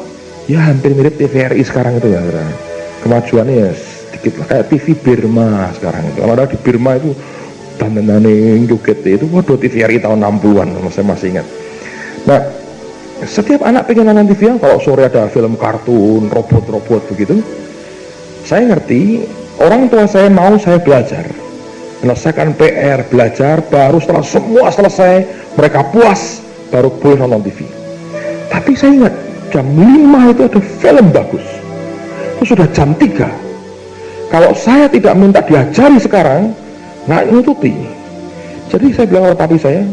Speaker 2: Ya hampir mirip TVRI sekarang itu ya, saudara. Kemajuannya ya sedikit lah, kayak TV Birma sekarang itu. Kalau ada di Birma itu dandan-dandan joget itu, waduh TVRI tahun 60-an, saya masih ingat. Nah, setiap anak pengen nonton TV, kalau sore ada film kartun, robot-robot begitu. Saya ngerti, orang tua saya mau saya belajar, menyelesaikan PR, belajar, baru setelah semua selesai, mereka puas, baru boleh nonton TV. Tapi saya ingat, jam 5 itu ada film bagus, itu sudah jam 3. Kalau saya tidak minta diajari sekarang, nggak nututi. Jadi saya bilang kepada papi saya,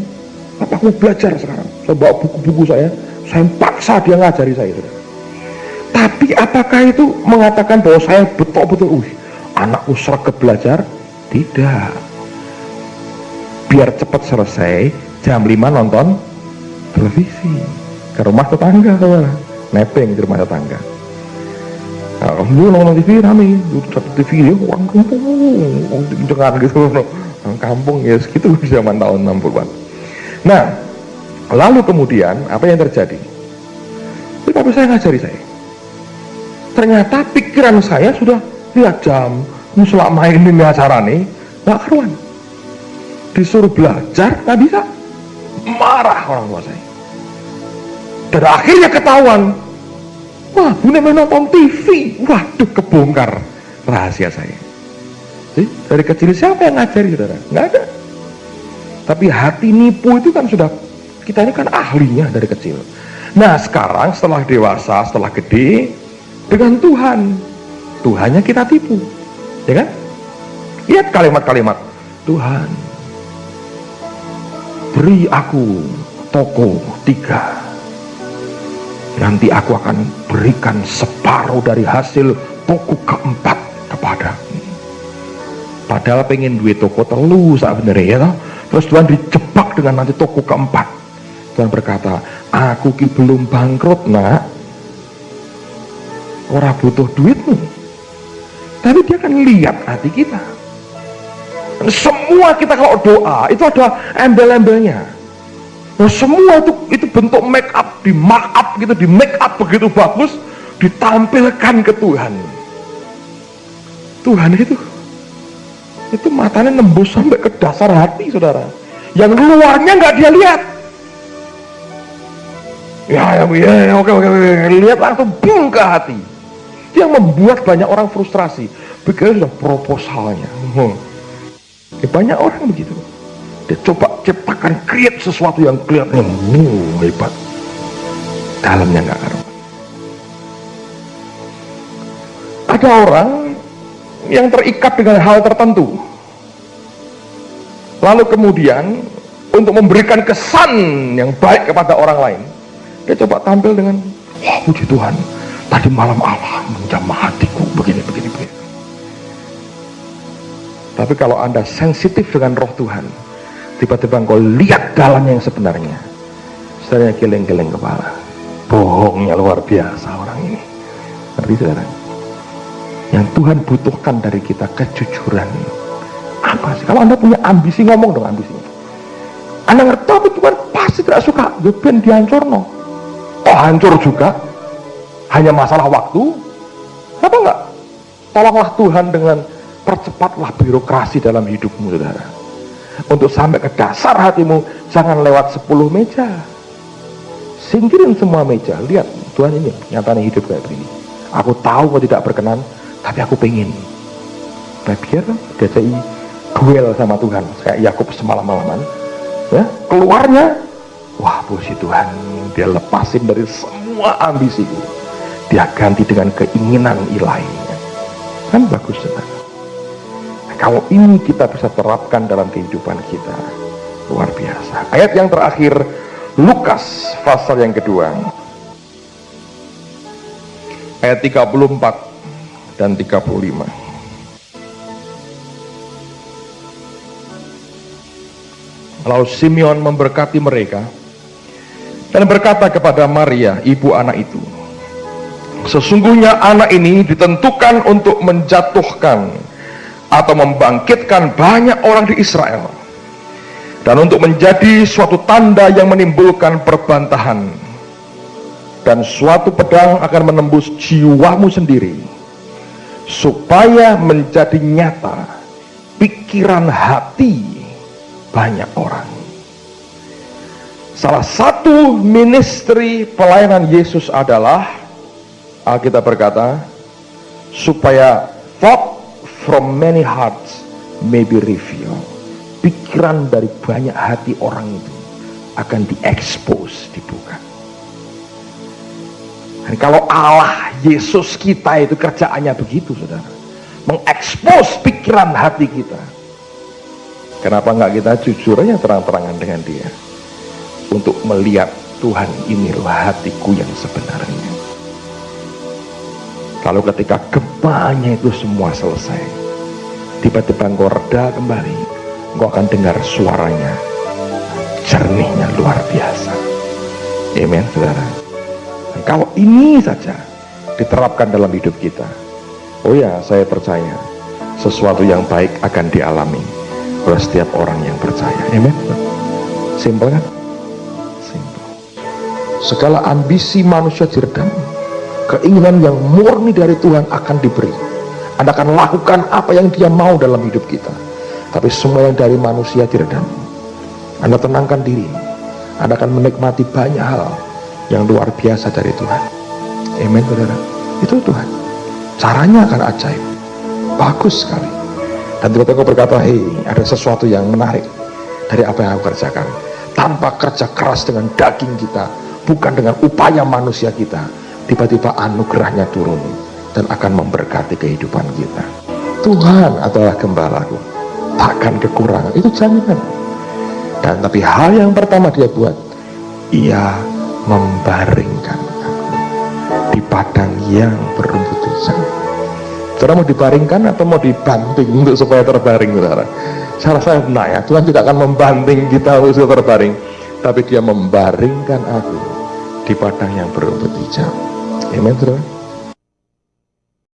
Speaker 2: Papa aku mau belajar sekarang. Saya bawa buku-buku saya paksa dia ngajari saya. Tapi apakah itu mengatakan bahwa saya betul-betul anakku sergap belajar? Tidak. Biar cepat selesai, jam 5 nonton televisi ke rumah tetangga, nepeng di rumah tetangga. Nah, dulu nonton TV rame, satu TV ya, orang kampung, jangan gitu, orang kampung ya segitu zaman tahun 60-an. Nah, lalu kemudian apa yang terjadi? Tapi papi saya ngajari saya. Ternyata pikiran saya sudah lihat jam, selama ini acara nih, nggak karuan. Disuruh belajar, nggak bisa. Marah orang tua saya. Dan akhirnya ketahuan, wah, Bune nonton TV, waduh kebongkar. rahasia saya. Jadi, dari kecil siapa yang ngajari, saudara? Nggak ada. Tapi hati nipu itu kan sudah, kita ini kan ahlinya dari kecil. Nah sekarang setelah dewasa, setelah gede, dengan Tuhannya kita tipu, ya kan? Lihat kalimat-kalimat, Tuhan beri aku toko 3, nanti aku akan berikan separuh dari hasil toko keempat kepadamu. Padahal pengen duit toko telu sebenarnya, ya toh? Terus Tuhan dijebak dengan nanti toko keempat. Tuhan berkata, aku ki belum bangkrut nak, ora butuh duitmu. Tapi dia akan lihat hati kita. Semua kita kalau doa itu ada embel-embelnya. Nah, semua itu bentuk make up, di mark up gitu, di make up begitu bagus, ditampilkan ke Tuhan. Tuhan itu matanya nembus sampai ke dasar hati, saudara. Yang luarnya nggak dia lihat. Ya, oke, lihat langsung bung ke hati. Itu yang membuat banyak orang frustrasi. Pikirnya sudah proposalnya. Banyak orang begitu. Dia coba ciptakan, create sesuatu yang kelihatannya hebat, dalamnya nggak karuan. Ada orang yang terikat dengan hal tertentu, lalu kemudian untuk memberikan kesan yang baik kepada orang lain, dia coba tampil dengan, wah puji Tuhan, tadi malam Allah menjamah hatiku begini. Tapi kalau Anda sensitif dengan roh Tuhan, tiba-tiba engkau lihat dalamnya yang sebenarnya, sebenarnya geleng-geleng kepala. Bohongnya luar biasa orang ini. Ngerti saudara? Yang Tuhan butuhkan dari kita kejujuran. Apa sih? Kalau Anda punya ambisi, ngomong dong ambisinya. Anda ngerti, tapi Tuhan pasti tidak suka. Ben dihancurno. Oh hancur juga. Hanya masalah waktu. Kenapa enggak? Tolonglah Tuhan dengan percepatlah birokrasi dalam hidupmu, saudara. Untuk sampai ke dasar hatimu, jangan lewat 10 meja. Singkirin semua meja. Lihat, Tuhan ini nyatanya hidup kayak begini. Aku tahu kau tidak berkenan, tapi aku pengen. Nah, biar diajai duel sama Tuhan, kayak Yakub semalam-malaman. Ya, keluarnya, wah puji Tuhan, dia lepasin dari semua ambisiku. Dia ganti dengan keinginan ilahinya. Kan bagus, saudara. Kalau ini kita bisa terapkan dalam kehidupan kita, luar biasa. Ayat yang terakhir, Lukas pasal yang kedua, ayat 34 dan 35. Lalu Simeon memberkati mereka dan berkata kepada Maria, ibu anak itu, sesungguhnya anak ini ditentukan untuk menjatuhkan atau membangkitkan banyak orang di Israel, dan untuk menjadi suatu tanda yang menimbulkan perbantahan, dan suatu pedang akan menembus jiwamu sendiri, supaya menjadi nyata pikiran hati banyak orang. Salah satu ministry pelayanan Yesus adalah, Alkitab berkata, supaya thought from many hearts may be revealed. Pikiran dari banyak hati orang itu akan diekspos, dibuka. Dan kalau Allah Yesus kita itu kerjaannya begitu, saudara, mengekspos pikiran hati kita. Kenapa enggak kita jujur aja terang-terangan dengan dia, untuk melihat Tuhan, ini loh hatiku yang sebenarnya. Lalu ketika gempanya itu semua selesai, tiba-tiba engkau reda kembali, engkau akan dengar suaranya, jernihnya luar biasa. Amen, saudara. Dan kalau ini saja diterapkan dalam hidup kita, oh ya, saya percaya sesuatu yang baik akan dialami oleh setiap orang yang percaya. Amen. Simpel kan? Simpel. Segala ambisi manusia diredam, keinginan yang murni dari Tuhan akan diberi. Anda akan lakukan apa yang dia mau dalam hidup kita. Tapi semua yang dari manusia diredam. Anda tenangkan diri, Anda akan menikmati banyak hal yang luar biasa dari Tuhan. Amen, saudara. Itu Tuhan. Caranya akan ajaib. bagus sekali. Dan tiba-tiba kau berkata, hei, ada sesuatu yang menarik dari apa yang aku kerjakan. Tanpa kerja keras dengan daging kita, bukan dengan upaya manusia kita, tiba-tiba anugerahnya turun dan akan memberkati kehidupan kita. Tuhan adalah gembalaku, takkan kekurangan. Itu jaminan. Dan tapi hal yang pertama dia buat, ia membaringkan aku di padang yang berumput hijau. Saudara mau dibaringkan atau mau dibanting untuk supaya terbaring, saudara? Saya rasa benar ya, Tuhan tidak akan membanting kita untuk terbaring, tapi dia membaringkan aku di padang yang berumput hijau. Amen, saudara.